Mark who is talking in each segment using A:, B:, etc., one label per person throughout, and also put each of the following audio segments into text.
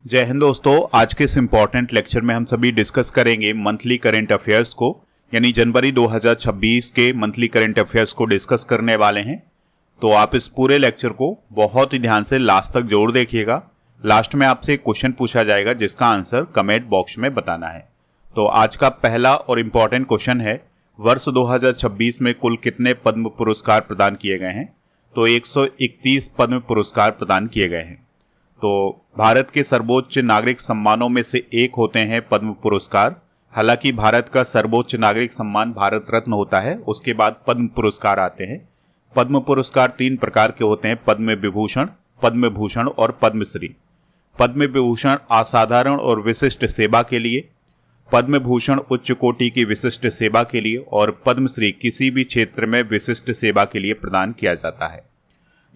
A: जय हिंद दोस्तों। आज के इस इम्पॉर्टेंट लेक्चर में हम सभी डिस्कस करेंगे मंथली करंट अफेयर्स को, यानी जनवरी 2026 के मंथली करंट अफेयर्स को डिस्कस करने वाले हैं। तो आप इस पूरे लेक्चर को बहुत ही ध्यान से लास्ट तक जरूर देखिएगा। लास्ट में आपसे एक क्वेश्चन पूछा जाएगा जिसका आंसर कमेंट बॉक्स में बताना है। तो आज का पहला और इम्पॉर्टेंट क्वेश्चन है, वर्ष 2026 में कुल कितने पद्म पुरस्कार प्रदान किए गए हैं? तो 131 पद्म पुरस्कार प्रदान किए गए हैं। तो भारत के सर्वोच्च नागरिक सम्मानों में से एक होते हैं पद्म पुरस्कार। हालांकि भारत का सर्वोच्च नागरिक सम्मान भारत रत्न होता है, उसके बाद पद्म पुरस्कार आते हैं। पद्म पुरस्कार 3 प्रकार के होते हैं, पद्म विभूषण, पद्म भूषण और पद्मश्री। पद्म विभूषण असाधारण और विशिष्ट सेवा के लिए, पद्म भूषण उच्च कोटि की विशिष्ट सेवा के लिए और पद्मश्री किसी भी क्षेत्र में विशिष्ट सेवा के लिए प्रदान किया जाता है।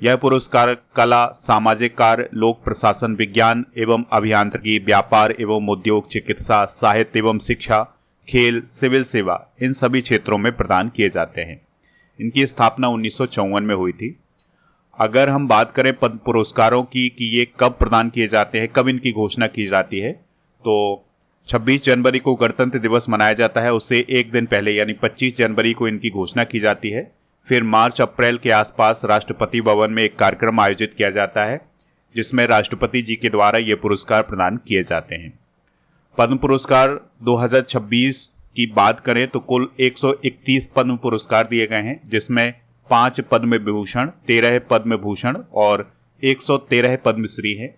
A: यह पुरस्कार कला, सामाजिक कार्य, लोक प्रशासन, विज्ञान एवं अभियांत्रिकी, व्यापार एवं उद्योग, चिकित्सा, साहित्य एवं शिक्षा, खेल, सिविल सेवा, इन सभी क्षेत्रों में प्रदान किए जाते हैं। इनकी स्थापना 1954 में हुई थी। अगर हम बात करें पद्म पुरस्कारों की कि ये कब प्रदान किए जाते हैं, कब इनकी घोषणा की जाती है, तो 26 जनवरी को गणतंत्र दिवस मनाया जाता है। उससे एक दिन पहले यानी 25 जनवरी को इनकी घोषणा की जाती है। फिर मार्च अप्रैल के आसपास राष्ट्रपति भवन में एक कार्यक्रम आयोजित किया जाता है जिसमें राष्ट्रपति जी के द्वारा ये पुरस्कार प्रदान किए जाते हैं। पद्म पुरस्कार 2026 की बात करें तो कुल 131 पद्म पुरस्कार दिए गए हैं, जिसमें 5 पद्म विभूषण, 13 पद्म भूषण और 113 पद्मश्री हैं।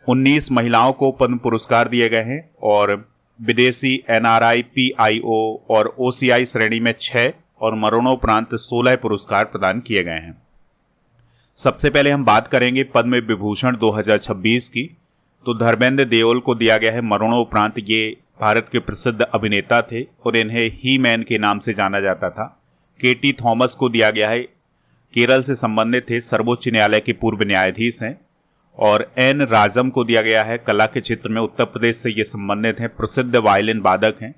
A: 19 महिलाओं को पद्म पुरस्कार दिए गए हैं और विदेशी NRI, PIO और OCI श्रेणी में 6 और मरणोपरांत 16 पुरस्कार प्रदान किए गए हैं। सबसे पहले हम बात करेंगे पद्म विभूषण 2026 की। तो धर्मेंद्र देओल को दिया गया है मरणोपरांत। ये भारत के प्रसिद्ध अभिनेता थे और इन्हें ही मैन के नाम से जाना जाता था। KT थॉमस को दिया गया है, केरल से संबंधित थे, सर्वोच्च न्यायालय के पूर्व न्यायाधीश हैं। और N राजम को दिया गया है, कला के क्षेत्र में उत्तर प्रदेश से ये संबंधित हैं, प्रसिद्ध वायलिन वादक हैं।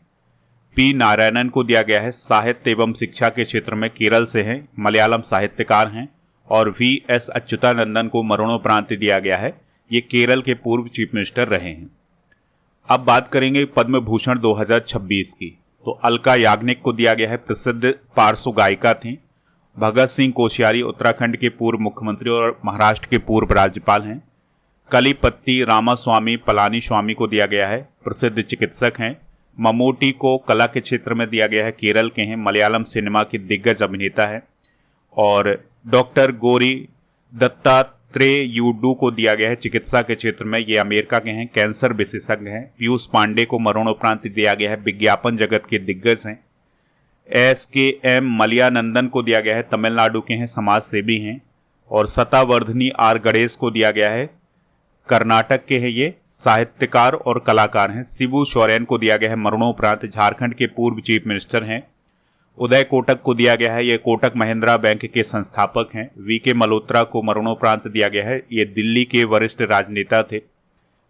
A: P नारायणन को दिया गया है, साहित्य एवं शिक्षा के क्षेत्र में, केरल से हैं, मलयालम साहित्यकार हैं। और VS अच्युतानंदन को मरणोपरांत दिया गया है, ये केरल के पूर्व चीफ मिनिस्टर रहे हैं। अब बात करेंगे पद्म भूषण 2026 की। तो अलका याग्निक को दिया गया है, प्रसिद्ध पार्श्व गायिका थी। भगत सिंह कोश्यारी उत्तराखंड के पूर्व मुख्यमंत्री और महाराष्ट्र के पूर्व राज्यपाल हैं। कलीपति रामास्वामी पलानीस्वामी को दिया गया है, प्रसिद्ध चिकित्सक हैं। ममूटी को कला के क्षेत्र में दिया गया है, केरल के हैं, मलयालम सिनेमा के दिग्गज अभिनेता है। और डॉक्टर गौरी दत्तात्रेयुडू को दिया गया है चिकित्सा के क्षेत्र में, ये अमेरिका के हैं, कैंसर विशेषज्ञ हैं। पीयूष पांडे को मरणोपरांत दिया गया है, विज्ञापन जगत के दिग्गज हैं। SKM मलयानंदन को दिया गया है, तमिलनाडु के हैं, समाज सेवी हैं। और सतावर्धनी R गणेश को दिया गया है, कर्नाटक के हैं, ये साहित्यकार और कलाकार हैं। शिबू सोरेन को दिया गया है मरणोपरांत, झारखंड के पूर्व चीफ मिनिस्टर हैं। उदय कोटक को दिया गया है, ये कोटक महिंद्रा बैंक के संस्थापक हैं। VK मल्होत्रा को मरणोपरांत दिया गया है, ये दिल्ली के वरिष्ठ राजनेता थे।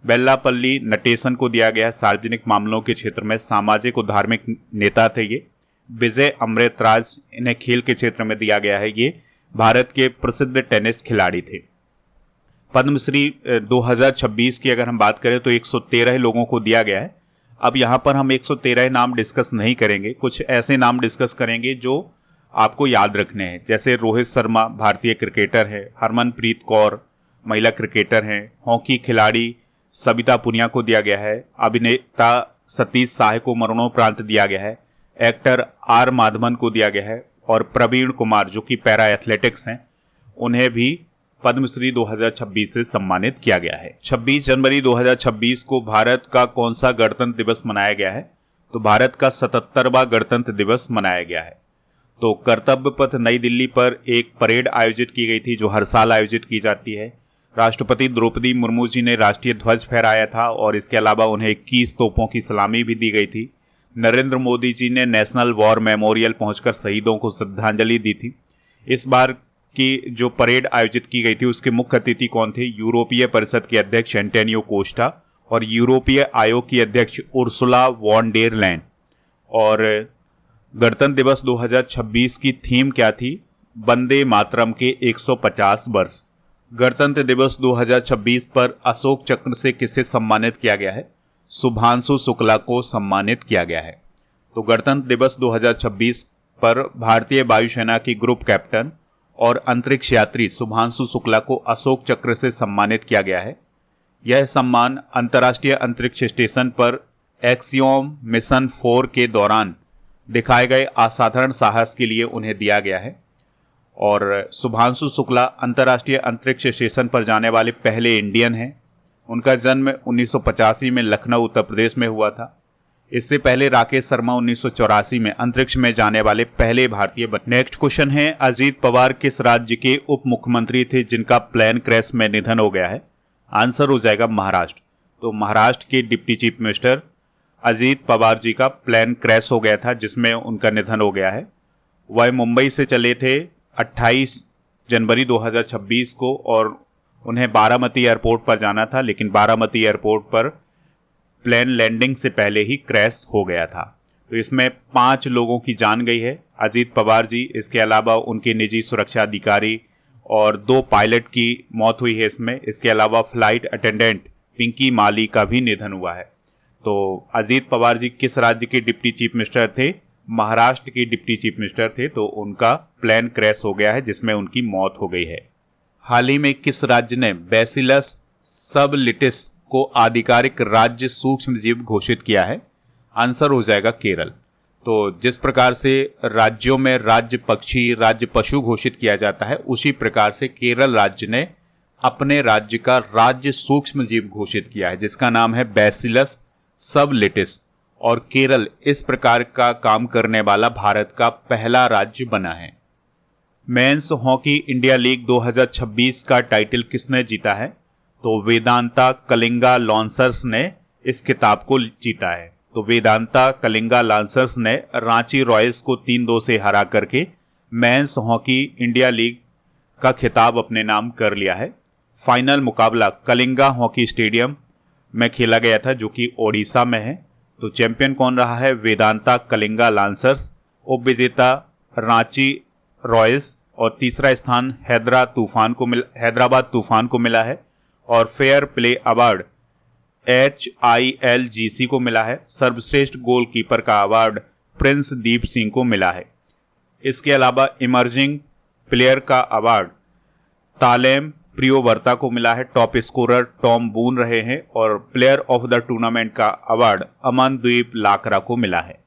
A: बेल्लापल्ली नटेसन को दिया गया है, सार्वजनिक मामलों के क्षेत्र में सामाजिक और धार्मिक नेता थे ये। विजय अमृतराज, इन्हें खेल के क्षेत्र में दिया गया है, ये भारत के प्रसिद्ध टेनिस खिलाड़ी थे। पद्मश्री 2026 की अगर हम बात करें तो 113 लोगों को दिया गया है। अब यहाँ पर हम 113 नाम डिस्कस नहीं करेंगे, कुछ ऐसे नाम डिस्कस करेंगे जो आपको याद रखने हैं। जैसे रोहित शर्मा भारतीय क्रिकेटर है, हरमनप्रीत कौर महिला क्रिकेटर हैं, हॉकी खिलाड़ी सविता पुनिया को दिया गया है, अभिनेता सतीश शाह को मरणोपरांत दिया गया है, एक्टर R माधवन को दिया गया है और प्रवीण कुमार जो कि पैरा एथलेटिक्स हैं, उन्हें भी पद्मश्री 2026 से सम्मानित किया गया है। 26 जनवरी 2026 को भारत का कौन सा गणतंत्र दिवस मनाया गया है? तो भारत का 77वां गणतंत्र दिवस मनाया गया है। तो कर्तव्य पथ नई दिल्ली पर एक परेड आयोजित की गई थी जो हर साल आयोजित की जाती है। राष्ट्रपति द्रौपदी मुर्मू जी ने राष्ट्रीय ध्वज फहराया था और इसके अलावा उन्हें 21 तोपों की सलामी भी दी गई थी। नरेंद्र मोदी जी ने नेशनल वॉर मेमोरियल पहुंचकर शहीदों को श्रद्धांजलि दी थी। इस बार की जो परेड आयोजित की गई थी उसके मुख्य अतिथि कौन थे? यूरोपीय परिषद के अध्यक्ष एंटोनियो कोस्टा और यूरोपीय आयोग की अध्यक्ष उर्सुला वॉन डेर लेyen। और गणतंत्र दिवस 2026 की थीम क्या थी? वंदे मातरम के 150 वर्ष। गणतंत्र दिवस 2026 पर अशोक चक्र से किसे सम्मानित किया गया है? शुभांशु शुक्ला को सम्मानित किया गया है। तो गणतंत्र दिवस 2026 पर भारतीय वायुसेना की ग्रुप कैप्टन और अंतरिक्ष यात्री शुभांशु शुक्ला को अशोक चक्र से सम्मानित किया गया है। यह सम्मान अंतर्राष्ट्रीय अंतरिक्ष स्टेशन पर एक्सियोम मिशन 4 के दौरान दिखाए गए असाधारण साहस के लिए उन्हें दिया गया है। और शुभांशु शुक्ला अंतर्राष्ट्रीय अंतरिक्ष स्टेशन पर जाने वाले पहले इंडियन हैं। उनका जन्म 1985 में लखनऊ उत्तर प्रदेश में हुआ था। इससे पहले राकेश शर्मा 1984 में अंतरिक्ष में जाने वाले पहले भारतीय बने। नेक्स्ट क्वेश्चन है, अजीत पवार किस राज्य के उप मुख्यमंत्री थे जिनका प्लेन क्रैश में निधन हो गया है? आंसर हो जाएगा महाराष्ट्र। तो महाराष्ट्र के deputy chief minister Ajit Pawar ji का प्लेन क्रैश हो गया था जिसमें उनका निधन हो गया है। वह मुंबई से चले थे 28 जनवरी 2026 को और उन्हें बारामती एयरपोर्ट पर जाना था, लेकिन बारामती एयरपोर्ट पर प्लेन लैंडिंग से पहले ही क्रैश हो गया था। तो इसमें 5 लोगों की जान गई है, अजीत पवार जी, इसके अलावा उनके निजी सुरक्षा अधिकारी और 2 पायलट की मौत हुई है इसमें। इसके अलावा फ्लाइट अटेंडेंट पिंकी माली का भी निधन हुआ है। तो अजीत पवार जी किस राज्य के डिप्टी चीफ मिनिस्टर थे? महाराष्ट्र के डिप्टी चीफ मिनिस्टर थे। तो उनका प्लेन क्रैश हो गया है जिसमें उनकी मौत हो गई है। हाल ही में किस राज्य ने बैसिलस सबलिटिस को आधिकारिक राज्य सूक्ष्म जीव घोषित किया है? आंसर हो जाएगा केरल। तो जिस प्रकार से राज्यों में राज्य पक्षी, राज्य पशु घोषित किया जाता है, उसी प्रकार से केरल राज्य ने अपने राज्य का राज्य सूक्ष्म जीव घोषित किया है जिसका नाम है बैसिलस सबलिटिस। और केरल इस प्रकार का काम करने वाला भारत का पहला राज्य बना है। मेंस हॉकी इंडिया लीग 2026 का टाइटल किसने जीता है? तो वेदांता कलिंगा लांसर्स ने इस खिताब को जीता है। तो वेदांता कलिंगा लांसर्स ने रांची रॉयल्स को 3-2 से हरा करके मेंस हॉकी इंडिया लीग का खिताब अपने नाम कर लिया है। फाइनल मुकाबला कलिंगा हॉकी स्टेडियम में खेला गया था जो कि ओडिशा में है। तो चैंपियन कौन रहा है? वेदांता कलिंगा लांसर्स। उपविजेता रांची रॉयल्स और तीसरा स्थान हैदराबाद तूफान को मिला है। और फेयर प्ले अवार्ड HILGC को मिला है। सर्वश्रेष्ठ गोलकीपर का अवार्ड प्रिंस दीप सिंह को मिला है। इसके अलावा इमर्जिंग प्लेयर का अवार्ड तालेम प्रियोवर्ता को मिला है। टॉप स्कोरर टॉम बून रहे हैं और प्लेयर ऑफ द टूर्नामेंट का अवार्ड अमनदीप लाकरा को मिला है।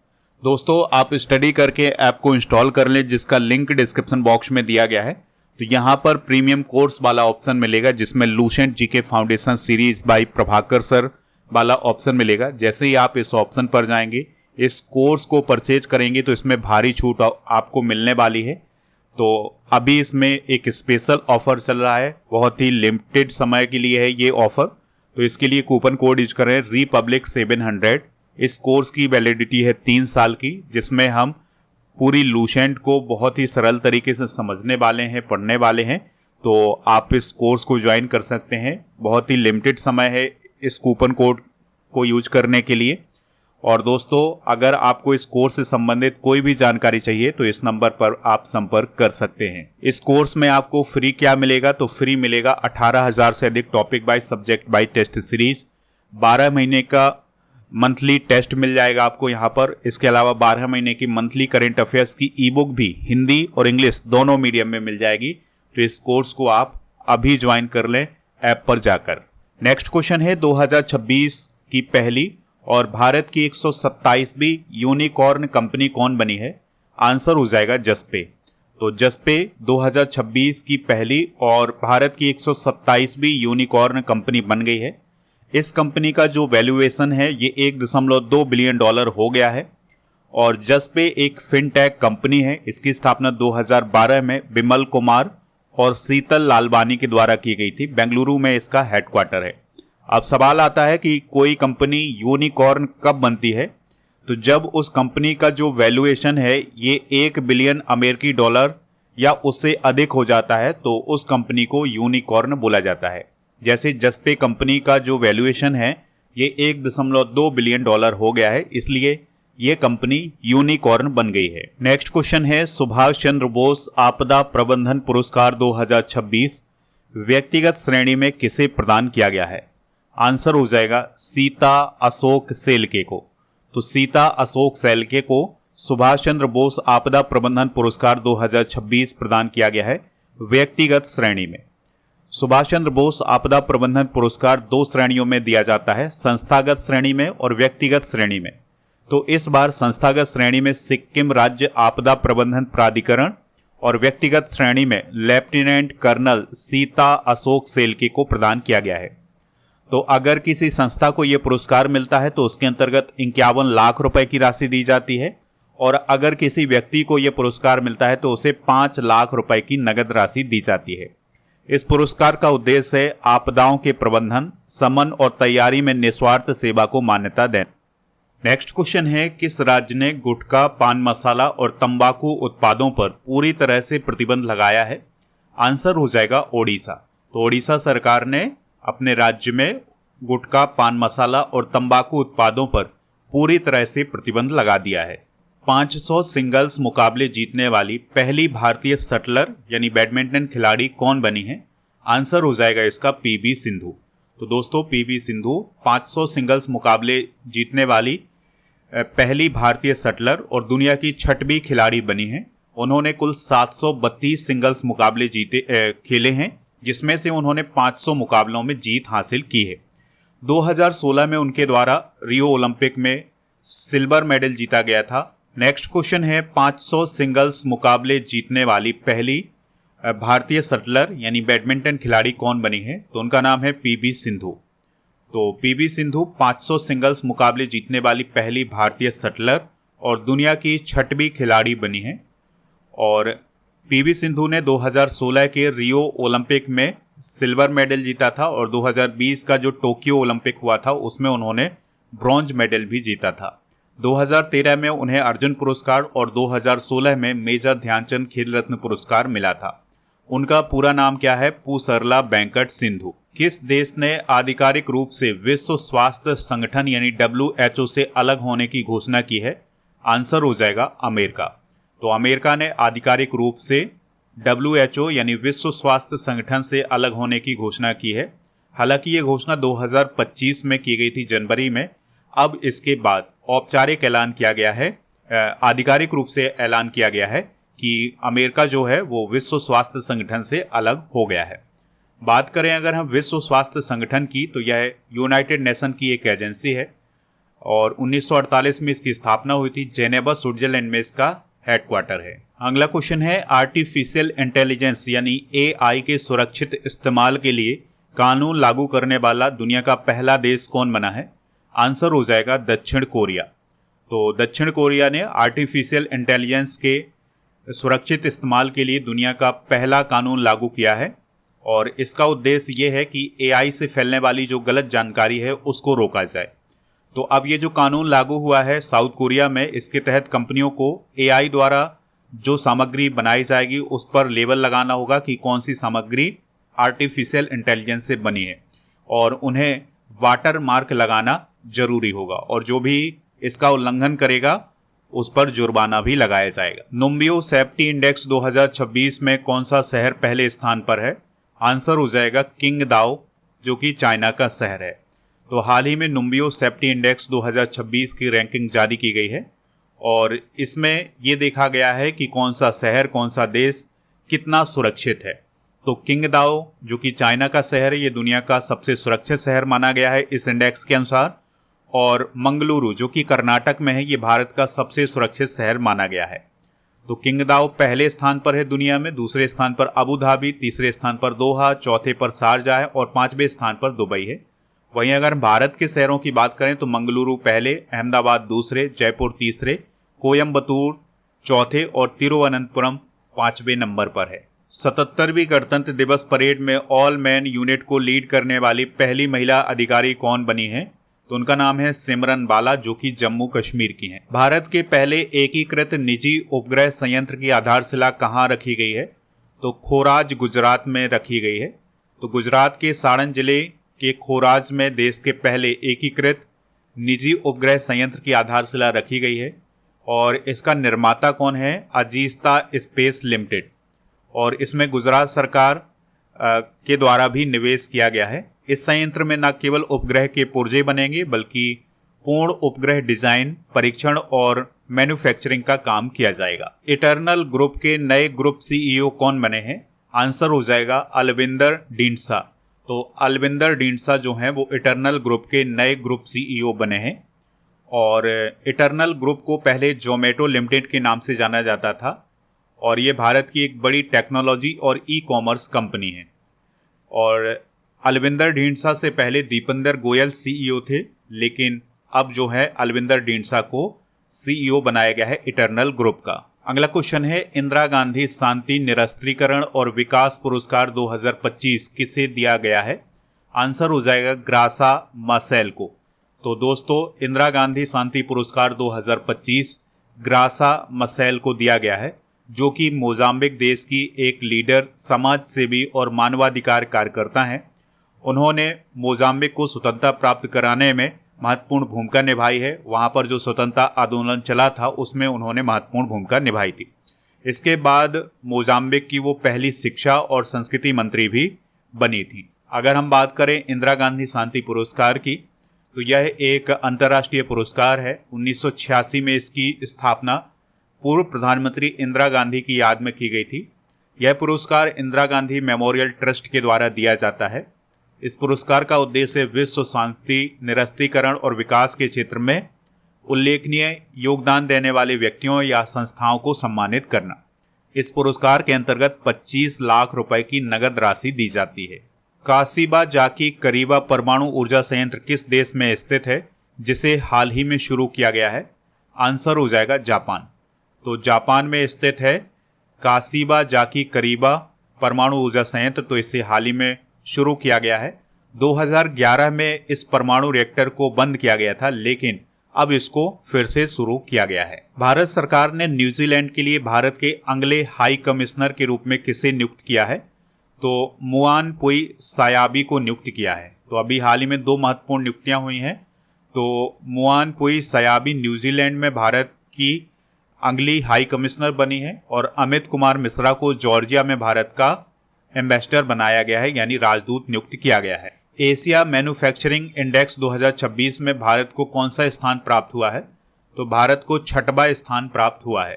A: दोस्तों, आप स्टडी करके ऐप को इंस्टॉल कर लें जिसका लिंक डिस्क्रिप्शन बॉक्स में दिया गया है। तो यहाँ पर प्रीमियम कोर्स वाला ऑप्शन मिलेगा जिसमें Lucent GK foundation series by Prabhakar sir वाला ऑप्शन मिलेगा। जैसे ही आप इस ऑप्शन पर जाएंगे, इस कोर्स को परचेज करेंगे तो इसमें भारी छूट आपको मिलने वाली है। तो अभी इसमें एक स्पेशल ऑफर चल रहा है, बहुत ही लिमिटेड समय के लिए है ये ऑफर। तो इसके लिए कूपन कोड यूज करें रिपब्लिक 700। इस कोर्स की वैलिडिटी है 3 साल की, जिसमें हम पूरी लूसेंट को बहुत ही सरल तरीके से समझने वाले हैं, पढ़ने वाले हैं। तो आप इस कोर्स को ज्वाइन कर सकते हैं। बहुत ही लिमिटेड समय है इस कूपन कोड को यूज करने के लिए। और दोस्तों, अगर आपको इस कोर्स से संबंधित कोई भी जानकारी चाहिए तो इस नंबर पर आप संपर्क कर सकते हैं। इस कोर्स में आपको फ्री क्या मिलेगा? तो फ्री मिलेगा 18,000 से अधिक topic by subject by test series, 12 महीने का मंथली टेस्ट मिल जाएगा आपको यहाँ पर। इसके अलावा 12 महीने की मंथली करेंट अफेयर्स की ई बुक भी हिंदी और इंग्लिश दोनों मीडियम में मिल जाएगी। तो इस कोर्स को आप अभी ज्वाइन कर लें ऐप पर जाकर। नेक्स्ट क्वेश्चन है, 2026 की पहली और भारत की 127वीं यूनिकॉर्न कंपनी कौन बनी है? आंसर हो जाएगा जस्पे। तो जस्पे 2026 की पहली और भारत की 127वीं यूनिकॉर्न कंपनी बन गई है। इस कंपनी का जो वैल्यूएशन है ये $1.2 बिलियन हो गया है। और जस्पे एक फिनटेक कंपनी है। इसकी स्थापना 2012 में बिमल कुमार और शीतल लालवानी के द्वारा की गई थी। बेंगलुरु में इसका हेडक्वार्टर है। अब सवाल आता है कि कोई कंपनी यूनिकॉर्न कब बनती है? तो जब उस कंपनी का जो वैल्यूएशन है ये $1 बिलियन या उससे अधिक हो जाता है तो उस कंपनी को यूनिकॉर्न बोला जाता है। जैसे जस्पे कंपनी का जो वैल्यूएशन है ये $1.2 बिलियन हो गया है, इसलिए ये कंपनी यूनिकॉर्न बन गई है। नेक्स्ट क्वेश्चन है, सुभाष चंद्र बोस आपदा प्रबंधन पुरस्कार 2026 व्यक्तिगत श्रेणी में किसे प्रदान किया गया है? आंसर हो जाएगा सीता अशोक सेल्के को। तो सीता अशोक सेल्के को सुभाष चंद्र बोस आपदा प्रबंधन पुरस्कार 2026 प्रदान किया गया है व्यक्तिगत श्रेणी में। सुभाष चंद्र बोस आपदा प्रबंधन पुरस्कार 2 श्रेणियों में दिया जाता है, संस्थागत श्रेणी में और व्यक्तिगत श्रेणी में। तो इस बार संस्थागत श्रेणी में सिक्किम राज्य आपदा प्रबंधन प्राधिकरण और व्यक्तिगत श्रेणी में लेफ्टिनेंट कर्नल सीता अशोक सेल्के को प्रदान किया गया है। तो अगर किसी संस्था को यह पुरस्कार मिलता है तो उसके अंतर्गत 51 लाख रुपए की राशि दी जाती है, और अगर किसी व्यक्ति को यह पुरस्कार मिलता है तो उसे 5 लाख रुपए की नगद राशि दी जाती है। इस पुरस्कार का उद्देश्य है आपदाओं के प्रबंधन, शमन और तैयारी में निस्वार्थ सेवा को मान्यता देना। नेक्स्ट क्वेश्चन है, किस राज्य ने गुटखा, पान मसाला और तंबाकू उत्पादों पर पूरी तरह से प्रतिबंध लगाया है? आंसर हो जाएगा ओडिशा। तो ओडिशा सरकार ने अपने राज्य में गुटखा, पान मसाला और तंबाकू उत्पादों पर पूरी तरह से प्रतिबंध लगा दिया है। 500 सिंगल्स मुकाबले जीतने वाली पहली भारतीय शटलर यानी बैडमिंटन खिलाड़ी कौन बनी है? आंसर हो जाएगा इसका पीवी सिंधु। तो दोस्तों, पीवी सिंधु 500 सिंगल्स मुकाबले जीतने वाली पहली भारतीय शटलर और दुनिया की 6वीं खिलाड़ी बनी है। उन्होंने कुल 732 सिंगल्स मुकाबले खेले हैं, जिसमें से उन्होंने 500 मुकाबलों में जीत हासिल की है। 2016 में उनके द्वारा रियो ओलंपिक में सिल्वर मेडल जीता गया था। नेक्स्ट क्वेश्चन है, 500 सिंगल्स मुकाबले जीतने वाली पहली भारतीय शटलर यानी बैडमिंटन खिलाड़ी कौन बनी है? तो उनका नाम है पीवी सिंधु। तो पीवी सिंधु 500 सिंगल्स मुकाबले जीतने वाली पहली भारतीय शटलर और दुनिया की 6वीं खिलाड़ी बनी है। और पीवी सिंधु ने 2016 के रियो ओलंपिक में सिल्वर मेडल जीता था, और 2020 का जो टोक्यो ओलंपिक हुआ था उसमें उन्होंने ब्रॉन्ज मेडल भी जीता था। 2013 में उन्हें अर्जुन पुरस्कार और 2016 में मेजर ध्यानचंद खेल रत्न पुरस्कार मिला था। उनका पूरा नाम क्या है? पुसरला वेंकट सिंधु। किस देश ने आधिकारिक रूप से विश्व स्वास्थ्य संगठन यानी WHO से अलग होने की घोषणा की है? आंसर हो जाएगा अमेरिका। तो अमेरिका ने आधिकारिक रूप से WHO यानी विश्व स्वास्थ्य संगठन से अलग होने की घोषणा की है। हालांकि ये घोषणा 2025 में की गई थी, जनवरी में। अब इसके बाद औपचारिक ऐलान किया गया है, आधिकारिक रूप से ऐलान किया गया है कि अमेरिका जो है वो विश्व स्वास्थ्य संगठन से अलग हो गया है। बात करें अगर हम विश्व स्वास्थ्य संगठन की, तो यह यूनाइटेड नेशन की एक एजेंसी है और 1948 में इसकी स्थापना हुई थी। जेनेवा स्विट्जरलैंड में इसका हेडक्वार्टर है। अगला क्वेश्चन है, आर्टिफिशियल इंटेलिजेंस यानी AI के सुरक्षित इस्तेमाल के लिए कानून लागू करने वाला दुनिया का पहला देश कौन बना है? आंसर हो जाएगा दक्षिण कोरिया। तो दक्षिण कोरिया ने आर्टिफिशियल इंटेलिजेंस के सुरक्षित इस्तेमाल के लिए दुनिया का पहला कानून लागू किया है, और इसका उद्देश्य ये है कि AI से फैलने वाली जो गलत जानकारी है उसको रोका जाए। तो अब ये जो कानून लागू हुआ है साउथ कोरिया में, इसके तहत कंपनियों को AI द्वारा जो सामग्री बनाई जाएगी उस पर लेबल लगाना होगा कि कौन सी सामग्री आर्टिफिशियल इंटेलिजेंस से बनी है, और उन्हें वाटर मार्क लगाना जरूरी होगा, और जो भी इसका उल्लंघन करेगा उस पर जुर्माना भी लगाया जाएगा। नुम्बियो सेफ्टी इंडेक्स 2026 में कौन सा शहर पहले स्थान पर है? आंसर हो जाएगा किंगदाओ, जो कि चाइना का शहर है। तो हाल ही में नुम्बियो सेफ्टी इंडेक्स 2026 की रैंकिंग जारी की गई है, और इसमें ये देखा गया है कि कौन सा शहर, कौन सा देश कितना सुरक्षित है। तो किंगदाओ जो कि चाइना का शहर है, ये दुनिया का सबसे सुरक्षित शहर माना गया है इस इंडेक्स के अनुसार, और मंगलुरु जो कि कर्नाटक में है, ये भारत का सबसे सुरक्षित शहर माना गया है। तो किंगदाओ पहले स्थान पर है दुनिया में, दूसरे स्थान पर अबू धाबी, तीसरे स्थान पर दोहा, चौथे पर शारजाह है और 5वें स्थान पर दुबई है। वहीं अगर भारत के शहरों की बात करें तो मंगलुरु पहले, अहमदाबाद दूसरे, जयपुर तीसरे, कोयम्बतूर चौथे और तिरुवनंतपुरम 5वें नंबर पर है। 77वीं गणतंत्र दिवस परेड में ऑल मैन यूनिट को लीड करने वाली पहली महिला अधिकारी कौन बनी है? तो उनका नाम है सिमरन बाला, जो कि जम्मू कश्मीर की हैं। भारत के पहले एकीकृत निजी उपग्रह संयंत्र की आधारशिला कहाँ रखी गई है? तो खोराज गुजरात में रखी गई है। तो गुजरात के सारण जिले के खोराज में देश के पहले एकीकृत निजी उपग्रह संयंत्र की आधारशिला रखी गई है, और इसका निर्माता कौन है? अजीस्ता स्पेस लिमिटेड। और इसमें गुजरात सरकार के द्वारा भी निवेश किया गया है। इस संयंत्र में न केवल उपग्रह के पुर्जे बनेंगे बल्कि पूर्ण उपग्रह डिजाइन, परीक्षण और मैन्युफैक्चरिंग का काम किया जाएगा। इटर्नल ग्रुप के नए ग्रुप सीईओ कौन बने हैं? आंसर हो जाएगा अलविंदर ढींडसा। तो अलविंदर ढींडसा जो हैं वो इटर्नल ग्रुप के नए ग्रुप सीईओ बने हैं। और इटर्नल ग्रुप को पहले जोमेटो लिमिटेड के नाम से जाना जाता था और ये भारत की एक बड़ी टेक्नोलॉजी और ई कॉमर्स कंपनी है। और अलविंदर ढींडसा से पहले दीपेंद्र गोयल सीईओ थे, लेकिन अब जो है अलविंदर ढींडसा को सीईओ बनाया गया है इटर्नल ग्रुप का। अगला क्वेश्चन है, इंदिरा गांधी शांति निरस्त्रीकरण और विकास पुरस्कार 2025 किसे दिया गया है? आंसर हो जाएगा ग्रासा मसेल को। तो दोस्तों, इंदिरा गांधी शांति पुरस्कार 2025 ग्रासा मसेल को दिया गया है, जो कि मोजाम्बिक देश की एक लीडर, समाज सेवी और मानवाधिकार कार्यकर्ता हैं। उन्होंने मोजाम्बिक को स्वतंत्रता प्राप्त कराने में महत्वपूर्ण भूमिका निभाई है। वहाँ पर जो स्वतंत्रता आंदोलन चला था उसमें उन्होंने महत्वपूर्ण भूमिका निभाई थी। इसके बाद मोजाम्बिक की वो पहली शिक्षा और संस्कृति मंत्री भी बनी थी। अगर हम बात करें इंदिरा गांधी शांति पुरस्कार की, तो यह एक अंतर्राष्ट्रीय पुरस्कार है। 1986 में इसकी स्थापना पूर्व प्रधानमंत्री इंदिरा गांधी की याद में की गई थी। यह पुरस्कार इंदिरा गांधी मेमोरियल ट्रस्ट के द्वारा दिया जाता है। इस पुरस्कार का उद्देश्य विश्व शांति, निरस्त्रीकरण और विकास के क्षेत्र में उल्लेखनीय योगदान देने वाले व्यक्तियों या संस्थाओं को सम्मानित करना। इस पुरस्कार के अंतर्गत 25 लाख रुपए की नगद राशि दी जाती है। काशिबा जाकी करीबा परमाणु ऊर्जा संयंत्र किस देश में स्थित है, जिसे हाल ही में शुरू किया गया है? आंसर हो जाएगा जापान। तो जापान में स्थित है काशिबा जाकी करीबा परमाणु ऊर्जा संयंत्र। तो इसे हाल ही में शुरू किया गया है। 2011 में इस परमाणु रिएक्टर को बंद किया गया था, लेकिन अब इसको फिर से शुरू किया गया है। भारत सरकार ने न्यूजीलैंड के लिए भारत के अगले हाई कमिश्नर के रूप में किसे नियुक्त किया है? तो मुआन पुई सायाबी को नियुक्त किया है। तो अभी हाल ही में 2 महत्वपूर्ण नियुक्तियां हुई हैं। तो मुआन पुई सायाबी न्यूजीलैंड में भारत की अगली हाई कमिश्नर बनी है और अमित कुमार मिश्रा को जॉर्जिया में भारत का एम्बेसडर बनाया गया है, यानी राजदूत नियुक्त किया गया है। एशिया मैन्युफैक्चरिंग इंडेक्स 2026 में भारत को कौन सा स्थान प्राप्त हुआ है? तो भारत को 6वां स्थान प्राप्त हुआ है।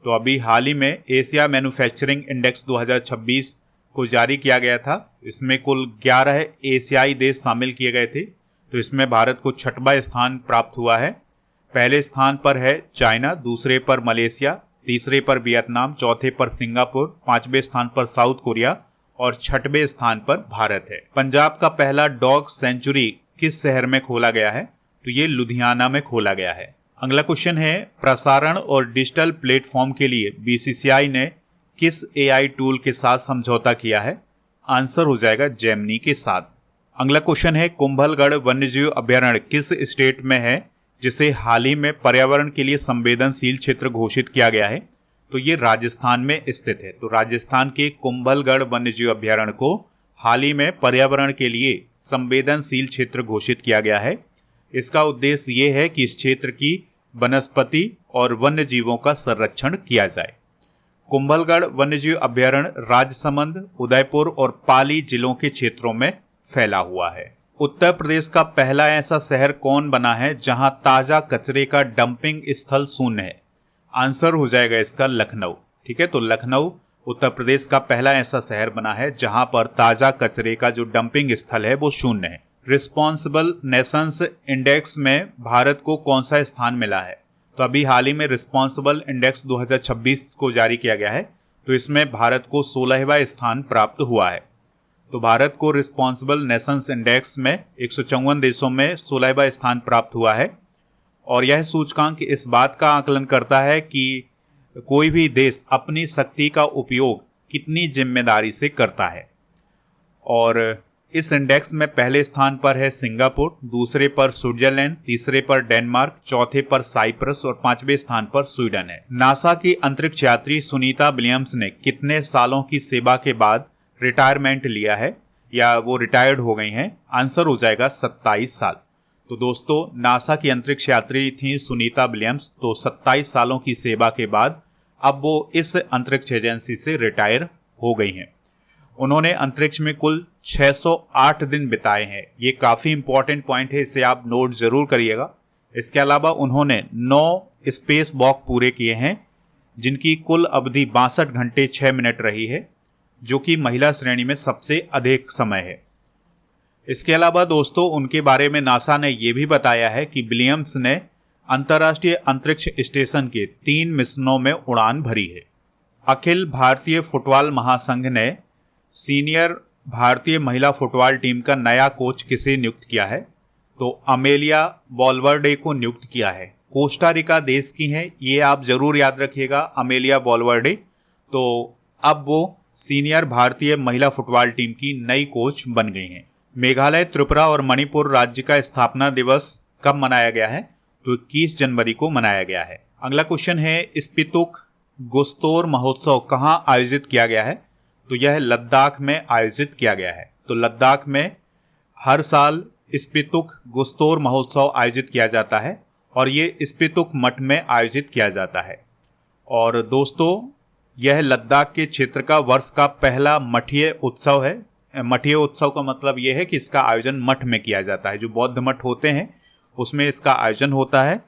A: तो अभी हाल ही में एशिया मैन्युफैक्चरिंग इंडेक्स 2026 को जारी किया गया था। इसमें कुल 11 एशियाई देश शामिल किए गए थे। तो इसमें भारत को 6वां स्थान प्राप्त हुआ है। पहले स्थान पर है चाइना, दूसरे पर मलेशिया, तीसरे पर वियतनाम, चौथे पर सिंगापुर, 5वें स्थान पर साउथ कोरिया और 6वें स्थान पर भारत है। पंजाब का पहला डॉग सेंचुरी किस शहर में खोला गया है? तो ये लुधियाना में खोला गया है। अगला क्वेश्चन है, प्रसारण और डिजिटल प्लेटफॉर्म के लिए बीसीसीआई ने किस एआई टूल के साथ समझौता किया है? आंसर हो जाएगा जेमिनी के साथ। अगला क्वेश्चन है, कुंभलगढ़ वन्यजीव अभयारण्य किस स्टेट में है जिसे हाल ही में पर्यावरण के लिए संवेदनशील क्षेत्र घोषित किया गया है? तो ये राजस्थान में स्थित है। तो राजस्थान के कुंभलगढ़ वन्यजीव अभयारण्य को हाल ही में पर्यावरण के लिए संवेदनशील क्षेत्र घोषित किया गया है। इसका उद्देश्य ये है कि इस क्षेत्र की वनस्पति और वन्य जीवों का संरक्षण किया जाए। कुंभलगढ़ वन्यजीव अभयारण्य राजसमंद, उदयपुर और पाली जिलों के क्षेत्रों में फैला हुआ है। उत्तर प्रदेश का पहला ऐसा शहर कौन बना है जहां ताजा कचरे का डंपिंग स्थल शून्य है? आंसर हो जाएगा इसका लखनऊ। ठीक है, तो लखनऊ उत्तर प्रदेश का पहला ऐसा शहर बना है जहां पर ताजा कचरे का जो डंपिंग स्थल है वो शून्य है। रिस्पॉन्सिबल नेशंस इंडेक्स में भारत को कौन सा स्थान मिला है? तो अभी हाल ही में रिस्पॉन्सिबल इंडेक्स 2026 को जारी किया गया है। तो इसमें भारत को 16वां स्थान प्राप्त हुआ है। तो भारत को रिस्पॉन्सिबल नेशंस इंडेक्स में 154 देशों में 16वां स्थान प्राप्त हुआ है। और यह सूचकांक इस बात का आकलन करता है कि कोई भी देश अपनी शक्ति का उपयोग कितनी जिम्मेदारी से करता है। और इस इंडेक्स में पहले स्थान पर है सिंगापुर, दूसरे पर स्विट्जरलैंड, तीसरे पर डेनमार्क, चौथे पर साइप्रस और 5वें स्थान पर स्वीडन है। नासा की अंतरिक्ष यात्री सुनीता विलियम्स ने कितने सालों की सेवा के बाद रिटायरमेंट लिया है या वो रिटायर्ड हो गई हैं? आंसर हो जाएगा 27 साल। तो दोस्तों, नासा की अंतरिक्ष यात्री थी सुनीता विलियम्स। तो 27 सालों की सेवा के बाद अब वो इस अंतरिक्ष एजेंसी से रिटायर हो गई हैं। उन्होंने अंतरिक्ष में कुल 608 दिन बिताए हैं। ये काफ़ी इंपॉर्टेंट पॉइंट है, इसे आप नोट जरूर करिएगा। इसके अलावा उन्होंने 9 स्पेस वॉक पूरे किए हैं, जिनकी कुल अवधि 62 घंटे 6 मिनट रही है, जो कि महिला श्रेणी में सबसे अधिक समय है। इसके अलावा दोस्तों, उनके बारे में नासा ने यह भी बताया है कि विलियम्स ने अंतर्राष्ट्रीय अंतरिक्ष स्टेशन के 3 मिशनों में उड़ान भरी है। अखिल भारतीय फुटबॉल महासंघ ने सीनियर भारतीय महिला फुटबॉल टीम का नया कोच किसे नियुक्त किया है? तो अमेलिया वॉलवर्डे को नियुक्त किया है। कोस्टा रिका देश की हैं, ये आप जरूर याद रखिएगा, अमेलिया वॉलवर्डे। तो अब वो सीनियर भारतीय महिला फुटबॉल टीम की नई कोच बन गई हैं। मेघालय, त्रिपुरा और मणिपुर राज्य का स्थापना दिवस कब मनाया गया है? तो 21 जनवरी को मनाया गया है। अगला क्वेश्चन है, स्पितुक गुस्तोर महोत्सव कहाँ आयोजित किया गया है? तो यह लद्दाख में आयोजित किया गया है। तो लद्दाख में हर साल स्पितुक गुस्तोर महोत्सव आयोजित किया जाता है और ये स्पितुक मठ में आयोजित किया जाता है। और दोस्तों, यह लद्दाख के क्षेत्र का वर्ष का पहला मठीय उत्सव है। मठीय उत्सव का मतलब यह है कि इसका आयोजन मठ में किया जाता है। जो बौद्ध मठ होते हैं उसमें इसका आयोजन होता है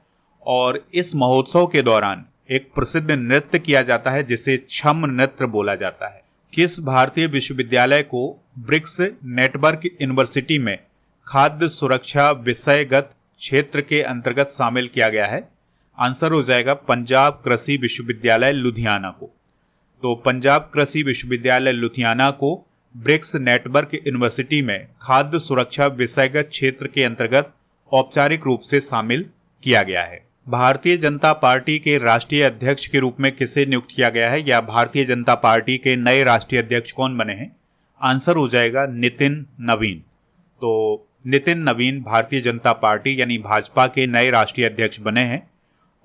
A: और इस महोत्सव के दौरान एक प्रसिद्ध नृत्य किया जाता है जिसे छम नृत्य बोला जाता है। किस भारतीय विश्वविद्यालय को ब्रिक्स नेटवर्क यूनिवर्सिटी में खाद्य सुरक्षा विषयगत क्षेत्र के अंतर्गत शामिल किया गया है? आंसर हो जाएगा पंजाब कृषि विश्वविद्यालय लुधियाना को। तो पंजाब कृषि विश्वविद्यालय लुधियाना को ब्रिक्स नेटवर्क यूनिवर्सिटी में खाद्य सुरक्षा विषयगत क्षेत्र के अंतर्गत औपचारिक रूप से शामिल किया गया है। भारतीय जनता पार्टी के राष्ट्रीय अध्यक्ष के रूप में किसे नियुक्त किया गया है, या भारतीय जनता पार्टी के नए राष्ट्रीय अध्यक्ष कौन बने हैं? आंसर हो जाएगा नितिन नवीन। तो नितिन नवीन भारतीय जनता पार्टी यानी भाजपा के नए राष्ट्रीय अध्यक्ष बने हैं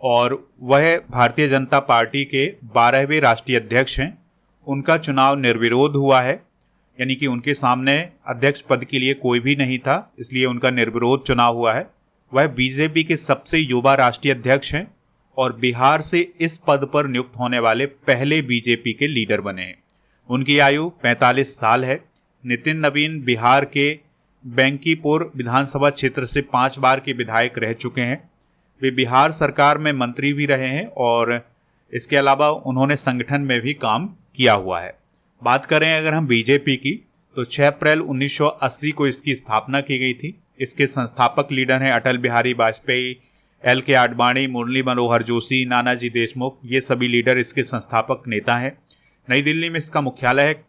A: और वह भारतीय जनता पार्टी के 12वें राष्ट्रीय अध्यक्ष हैं। उनका चुनाव निर्विरोध हुआ है, यानी कि उनके सामने अध्यक्ष पद के लिए कोई भी नहीं था, इसलिए उनका निर्विरोध चुनाव हुआ है। वह बीजेपी के सबसे युवा राष्ट्रीय अध्यक्ष हैं और बिहार से इस पद पर नियुक्त होने वाले पहले बीजेपी के लीडर बने हैं। उनकी आयु 45 साल है। नितिन नवीन बिहार के बैंकीपुर विधानसभा क्षेत्र से 5 बार के विधायक रह चुके हैं। वे बिहार सरकार में मंत्री भी रहे हैं और इसके अलावा उन्होंने संगठन में भी काम किया हुआ है। बात करें अगर हम बीजेपी की, तो 6 अप्रैल 1980 को इसकी स्थापना की गई थी। इसके संस्थापक लीडर हैं अटल बिहारी वाजपेयी, LK आडवाणी, मुरली मनोहर जोशी, नानाजी देशमुख। ये सभी लीडर इसके संस्थापक नेता हैं। नई दिल्ली में इसका मुख्यालय है।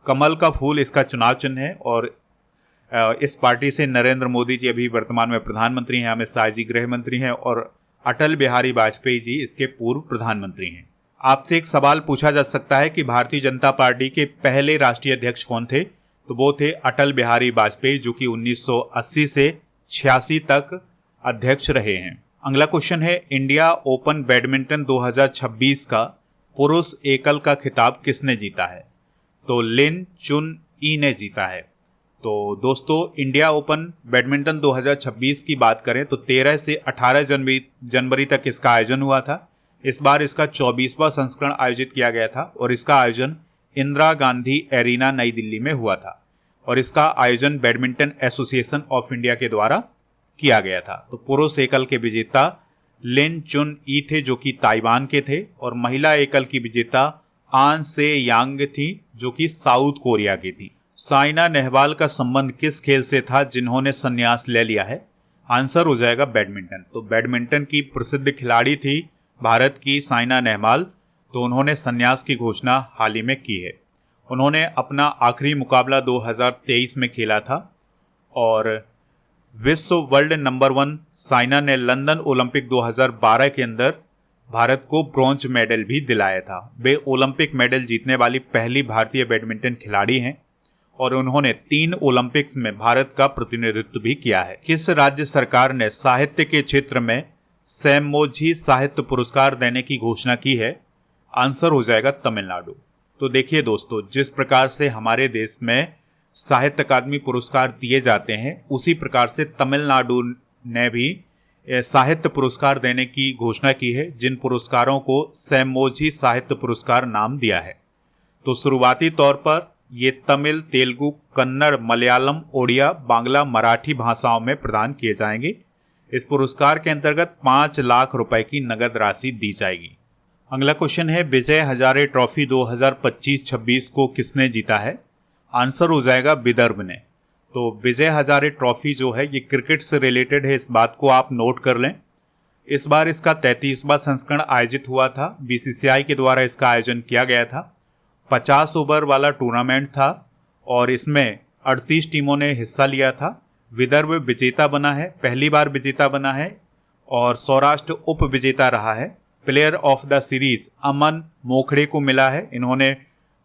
A: कमल का फूल इसका चुनाव चिन्ह है और इस पार्टी से नरेंद्र मोदी जी अभी वर्तमान में प्रधानमंत्री हैं, अमित शाह जी गृह मंत्री हैं और अटल बिहारी वाजपेयी जी इसके पूर्व प्रधानमंत्री हैं। आपसे एक सवाल पूछा जा सकता है कि भारतीय जनता पार्टी के पहले राष्ट्रीय अध्यक्ष कौन थे? तो वो थे अटल बिहारी वाजपेयी, जो कि 1980 से 86 तक अध्यक्ष रहे हैं। अगला क्वेश्चन है, इंडिया ओपन बैडमिंटन 2026 का पुरुष एकल का खिताब किसने जीता है? तो लिन चुन ई ने जीता है। तो दोस्तों, इंडिया ओपन बैडमिंटन 2026 की बात करें तो 13 से 18 जनवरी तक इसका आयोजन हुआ था। इस बार इसका 24वां संस्करण आयोजित किया गया था और इसका आयोजन इंदिरा गांधी एरिना नई दिल्ली में हुआ था और इसका आयोजन बैडमिंटन एसोसिएशन ऑफ इंडिया के द्वारा किया गया था। तो पुरुष एकल के विजेता लिन चुन ई थे, जो कि ताइवान के थे, और महिला एकल की विजेता आन से यांग थी, जो कि साउथ कोरिया की थी। साइना नेहवाल का संबंध किस खेल से था जिन्होंने संन्यास ले लिया है? आंसर हो जाएगा बैडमिंटन। तो बैडमिंटन की प्रसिद्ध खिलाड़ी थी भारत की साइना नेहवाल, तो उन्होंने संन्यास की घोषणा हाल ही में की है। उन्होंने अपना आखिरी मुकाबला 2023 में खेला था और विश्व वर्ल्ड नंबर 1 साइना ने लंदन ओलंपिक 2012 के अंदर भारत को ब्रॉन्ज मेडल भी दिलाया था। वे ओलंपिक मेडल जीतने वाली पहली भारतीय बैडमिंटन खिलाड़ी हैं और उन्होंने 3 ओलंपिक्स में भारत का प्रतिनिधित्व भी किया है। किस राज्य सरकार ने साहित्य के क्षेत्र में सैमोझी साहित्य पुरस्कार देने की घोषणा की है? आंसर हो जाएगा तमिलनाडु। तो देखिए दोस्तों, जिस प्रकार से हमारे देश में साहित्य अकादमी पुरस्कार दिए जाते हैं, उसी प्रकार से तमिलनाडु ने भी साहित्य पुरस्कार देने की घोषणा की है, जिन पुरस्कारों को सैमोझी साहित्य पुरस्कार नाम दिया है। तो शुरुआती तौर पर ये तमिल, तेलुगु, कन्नड़, मलयालम, ओडिया, बांग्ला, मराठी भाषाओं में प्रदान किए जाएंगे। इस पुरस्कार के अंतर्गत 5 लाख रुपए की नगद राशि दी जाएगी। अगला क्वेश्चन है, विजय हजारे ट्रॉफी 2025-26 को किसने जीता है? आंसर हो जाएगा विदर्भ ने। तो विजय हजारे ट्रॉफी जो है ये क्रिकेट से रिलेटेड है, इस बात को आप नोट कर लें। इस बार इसका 33वां संस्करण आयोजित हुआ था। बीसीसीआई के द्वारा इसका आयोजन किया गया था। 50 ओवर वाला टूर्नामेंट था और इसमें 38 टीमों ने हिस्सा लिया था। विदर्भ विजेता बना है, पहली बार विजेता बना है और सौराष्ट्र उप विजेता रहा है। प्लेयर ऑफ द सीरीज अमन मोखड़े को मिला है। इन्होंने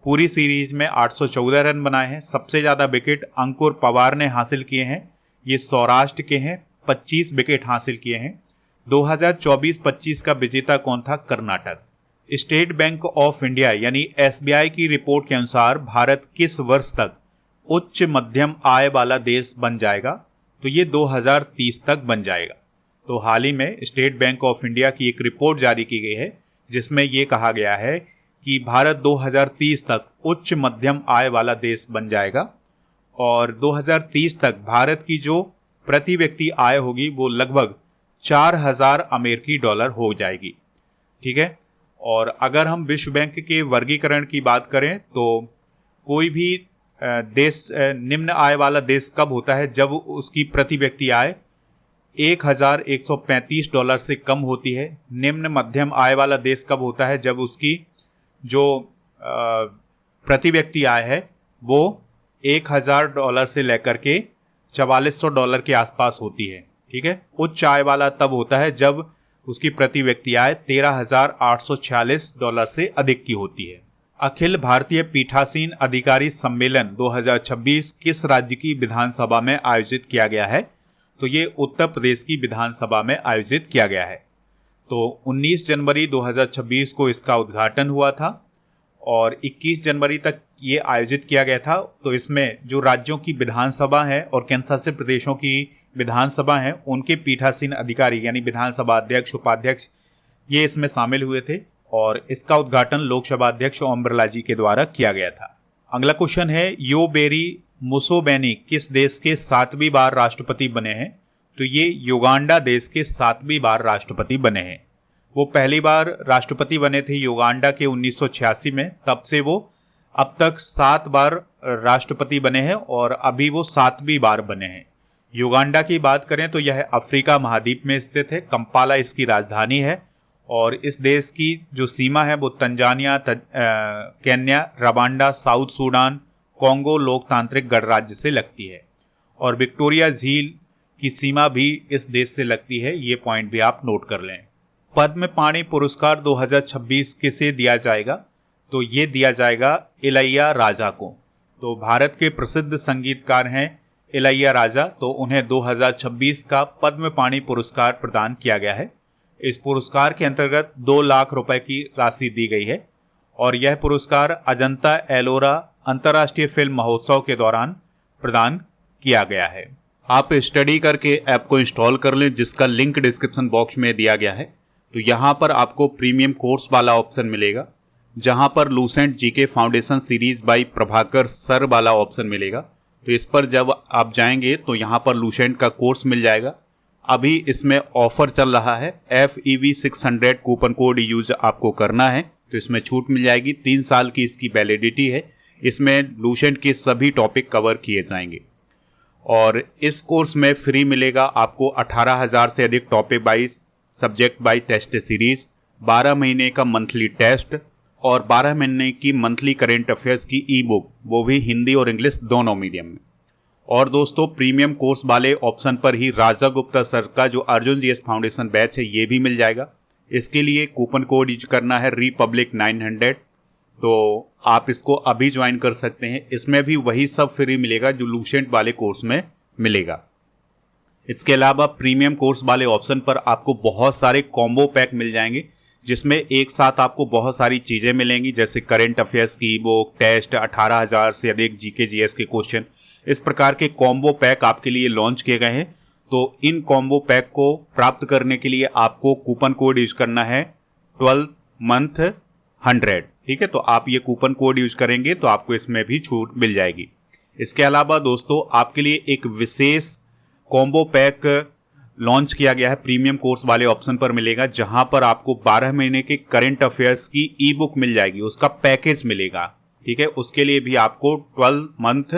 A: पूरी सीरीज में 814 रन बनाए हैं। सबसे ज़्यादा विकेट अंकुर पवार ने हासिल किए हैं, ये सौराष्ट्र के हैं, 25 विकेट हासिल किए हैं। 2024-25 का विजेता कौन था? Karnataka. State bank of India यानी एसबीआई की रिपोर्ट के अनुसार भारत किस वर्ष तक उच्च मध्यम आय वाला देश बन जाएगा? तो ये 2030 तक बन जाएगा। तो हाल ही में स्टेट बैंक ऑफ इंडिया की एक रिपोर्ट जारी की गई है जिसमें ये कहा गया है कि भारत 2030 तक उच्च मध्यम आय वाला देश बन जाएगा और 2030 तक भारत की जो प्रति व्यक्ति आय होगी वो लगभग 4000 अमेरिकी डॉलर हो जाएगी। ठीक है। और अगर हम विश्व बैंक के वर्गीकरण की बात करें तो कोई भी देश निम्न आय वाला देश कब होता है? जब उसकी प्रति व्यक्ति आय 1135 डॉलर से कम होती है। निम्न मध्यम आय वाला देश कब होता है? जब उसकी जो प्रति व्यक्ति आय है वो 1000 डॉलर से लेकर के 4400 डॉलर के आसपास होती है। ठीक है। उच्च आय वाला तब होता है जब उसकी प्रति व्यक्ति आय 13,846 डॉलर से अधिक की होती है। अखिल भारतीय पीठासीन अधिकारी सम्मेलन 2026 किस राज्य की विधानसभा में आयोजित किया गया है? तो ये उत्तर प्रदेश की विधानसभा में आयोजित किया गया है। तो 19 जनवरी 2026 को इसका उद्घाटन हुआ था और 21 जनवरी तक ये आयोजित किया गया था। तो इसमें जो राज्यों की विधानसभा है और केंद्र शासित प्रदेशों की विधानसभा है उनके पीठासीन अधिकारी यानी विधानसभा अध्यक्ष, उपाध्यक्ष ये इसमें शामिल हुए थे और इसका उद्घाटन लोकसभा अध्यक्ष ओम बिरला जी के द्वारा किया गया था। अगला क्वेश्चन है, योवेरी मुसेवेनी किस देश के 7वीं बार राष्ट्रपति बने हैं? तो ये युगांडा देश के 7वीं बार राष्ट्रपति बने हैं। वो पहली बार राष्ट्रपति बने थे युगांडा के 1986 में, तब से वो अब तक 7 बार राष्ट्रपति बने हैं और अभी वो 7वीं बार बने हैं। युगांडा की बात करें तो यह अफ्रीका महाद्वीप में स्थित है। कंपाला इसकी राजधानी है और इस देश की जो सीमा है वो Tanzania, Kenya, Rwanda, south Sudan, Congo लोकतांत्रिक गणराज्य से लगती है और विक्टोरिया झील की सीमा भी इस देश से लगती है। ये पॉइंट भी आप नोट कर लें। पद्म पाणि पुरस्कार 2026 किसे दिया जाएगा? तो ये दिया जाएगा इलैया राजा को। तो भारत के प्रसिद्ध संगीतकार हैं इलैया राजा, तो उन्हें 2026 का पद्म पाणि पुरस्कार प्रदान किया गया है। इस पुरस्कार के अंतर्गत 2 लाख रुपए की राशि दी गई है और यह पुरस्कार अजंता एलोरा अंतर्राष्ट्रीय फिल्म महोत्सव के दौरान प्रदान किया गया है। आप स्टडी करके ऐप को इंस्टॉल कर लें जिसका लिंक डिस्क्रिप्शन बॉक्स में दिया गया है। तो यहाँ पर आपको प्रीमियम कोर्स वाला ऑप्शन मिलेगा जहाँ पर Lucent GK foundation series by Prabhakar sir वाला ऑप्शन मिलेगा। तो इस पर जब आप जाएंगे तो यहाँ पर लूसेंट का कोर्स मिल जाएगा। अभी इसमें ऑफर चल रहा है, FEV 600 कूपन कोड यूज आपको करना है तो इसमें छूट मिल जाएगी। 3 साल की इसकी वैलिडिटी है। इसमें लूसेंट के सभी टॉपिक कवर किए जाएंगे और इस कोर्स में फ्री मिलेगा आपको 18,000 से अधिक topic wise subject by test series, 12 महीने का मंथली टेस्ट और 12 महीने की मंथली करेंट अफेयर्स की ई बुक, वो भी हिंदी और इंग्लिश दोनों मीडियम में। और दोस्तों प्रीमियम कोर्स वाले ऑप्शन पर ही राजा गुप्ता सर का जो अर्जुन जीएस फाउंडेशन बैच है ये भी मिल जाएगा। इसके लिए कूपन कोड यूज करना है रिपब्लिक 900। तो आप इसको अभी ज्वाइन कर सकते हैं। इसमें भी वही सब फ्री मिलेगा जो लूसेंट वाले कोर्स में मिलेगा। इसके अलावा प्रीमियम कोर्स वाले ऑप्शन पर आपको बहुत सारे कॉम्बो पैक मिल जाएंगे जिसमें एक साथ आपको बहुत सारी चीज़ें मिलेंगी जैसे करेंट अफेयर्स की बुक, टेस्ट, 18,000 से अधिक जीके जीएस के क्वेश्चन। इस प्रकार के कॉम्बो पैक आपके लिए लॉन्च किए गए हैं। तो इन कॉम्बो पैक को प्राप्त करने के लिए आपको कूपन कोड यूज करना है 12 month 100। ठीक है, तो आप ये कूपन कोड यूज करेंगे तो आपको इसमें भी छूट मिल जाएगी। इसके अलावा दोस्तों आपके लिए एक विशेष कॉम्बो पैक लॉन्च किया गया है, प्रीमियम कोर्स वाले ऑप्शन पर मिलेगा, जहां पर आपको 12 महीने के करंट अफेयर्स की ई बुक मिल जाएगी, उसका पैकेज मिलेगा। ठीक है, उसके लिए भी आपको 12 मंथ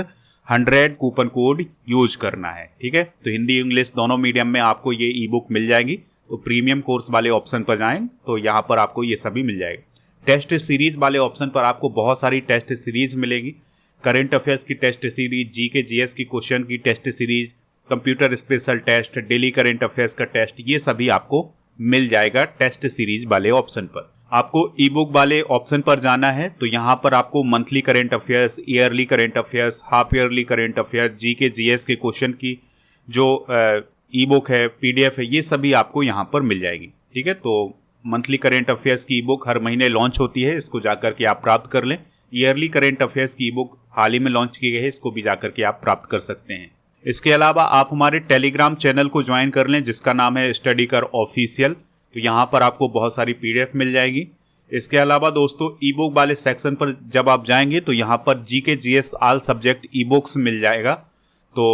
A: 100 कूपन कोड यूज करना है। ठीक है, तो हिंदी इंग्लिश दोनों मीडियम में आपको ये ई बुक मिल जाएगी। तो प्रीमियम कोर्स वाले ऑप्शन पर जाएं तो यहाँ पर आपको ये सभी मिल जाएगा। टेस्ट सीरीज वाले ऑप्शन पर आपको बहुत सारी टेस्ट सीरीज मिलेगी, करंट अफेयर्स की टेस्ट सीरीज, जीके जीएस की क्वेश्चन की test series, computer special test, daily current affairs का टेस्ट, ये सभी आपको मिल जाएगा टेस्ट सीरीज वाले ऑप्शन पर। आपको ई बुक वाले ऑप्शन पर जाना है तो यहाँ पर आपको monthly current affairs, yearly current affairs, half yearly current affairs, GK GS के क्वेश्चन की जो ई बुक है, पीडीएफ है, ये सभी आपको यहाँ पर मिल जाएगी। ठीक है, तो मंथली करंट अफेयर्स की ई बुक हर महीने लॉन्च होती है, इसको जाकर के आप प्राप्त कर लें। ईयरली करंट अफेयर्स की ई बुक हाल ही में लॉन्च की गई है, इसको भी जाकर के आप प्राप्त कर सकते हैं। इसके अलावा आप हमारे टेलीग्राम चैनल को ज्वाइन कर लें, जिसका नाम है स्टडी कर ऑफिशियल। तो यहाँ पर आपको बहुत सारी पीडीएफ मिल जाएगी। इसके अलावा दोस्तों ई बुक वाले सेक्शन पर जब आप जाएंगे तो यहाँ पर GK GS all subject e books मिल जाएगा। तो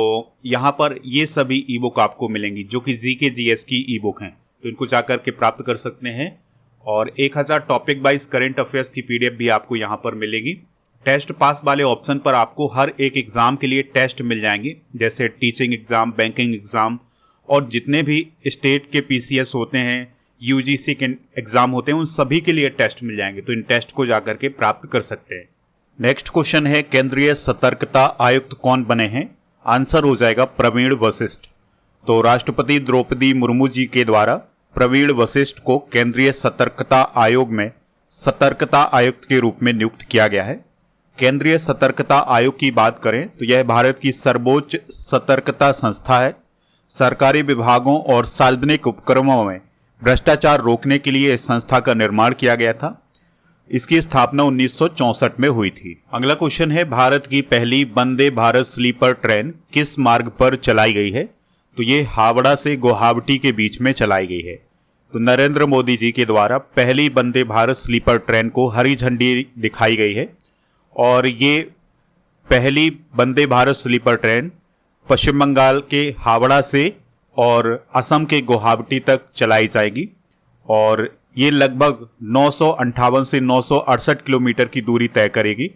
A: यहाँ पर ये सभी ई बुक आपको मिलेंगी जो कि जीके जीएस की ई बुक हैं, तो इनको जाकर के प्राप्त कर सकते हैं। और 1000 टॉपिक वाइज करंट अफेयर्स की पीडीएफ भी आपको यहाँ पर मिलेगी। टेस्ट पास वाले ऑप्शन पर आपको हर एक एग्जाम के लिए टेस्ट मिल जाएंगे, जैसे टीचिंग एग्जाम, बैंकिंग एग्जाम और जितने भी स्टेट के पीसीएस होते हैं, यूजीसी के एग्जाम होते हैं, उन सभी के लिए टेस्ट मिल जाएंगे। तो इन टेस्ट को जाकर के प्राप्त कर सकते हैं। नेक्स्ट क्वेश्चन है, केंद्रीय सतर्कता आयुक्त कौन बने हैं? आंसर हो जाएगा प्रवीण वशिष्ठ। तो राष्ट्रपति द्रौपदी मुर्मू जी के द्वारा प्रवीण वशिष्ठ को केंद्रीय सतर्कता आयोग में सतर्कता आयुक्त के रूप में नियुक्त किया गया है। केंद्रीय सतर्कता आयोग की बात करें तो यह भारत की सर्वोच्च सतर्कता संस्था है। सरकारी विभागों और सार्वजनिक उपक्रमों में भ्रष्टाचार रोकने के लिए इस संस्था का निर्माण किया गया था। इसकी स्थापना 1964 में हुई थी। अगला क्वेश्चन है, भारत की पहली वंदे भारत स्लीपर ट्रेन किस मार्ग पर चलाई गई है? तो ये हावड़ा से गुवाहाटी के बीच में चलाई गई है। तो नरेंद्र मोदी जी के द्वारा पहली वंदे भारत स्लीपर ट्रेन को हरी झंडी दिखाई गई है और ये पहली वंदे भारत स्लीपर ट्रेन पश्चिम बंगाल के हावड़ा से और असम के गुवाहाटी तक चलाई जाएगी और ये लगभग 958 से 968 किलोमीटर की दूरी तय करेगी।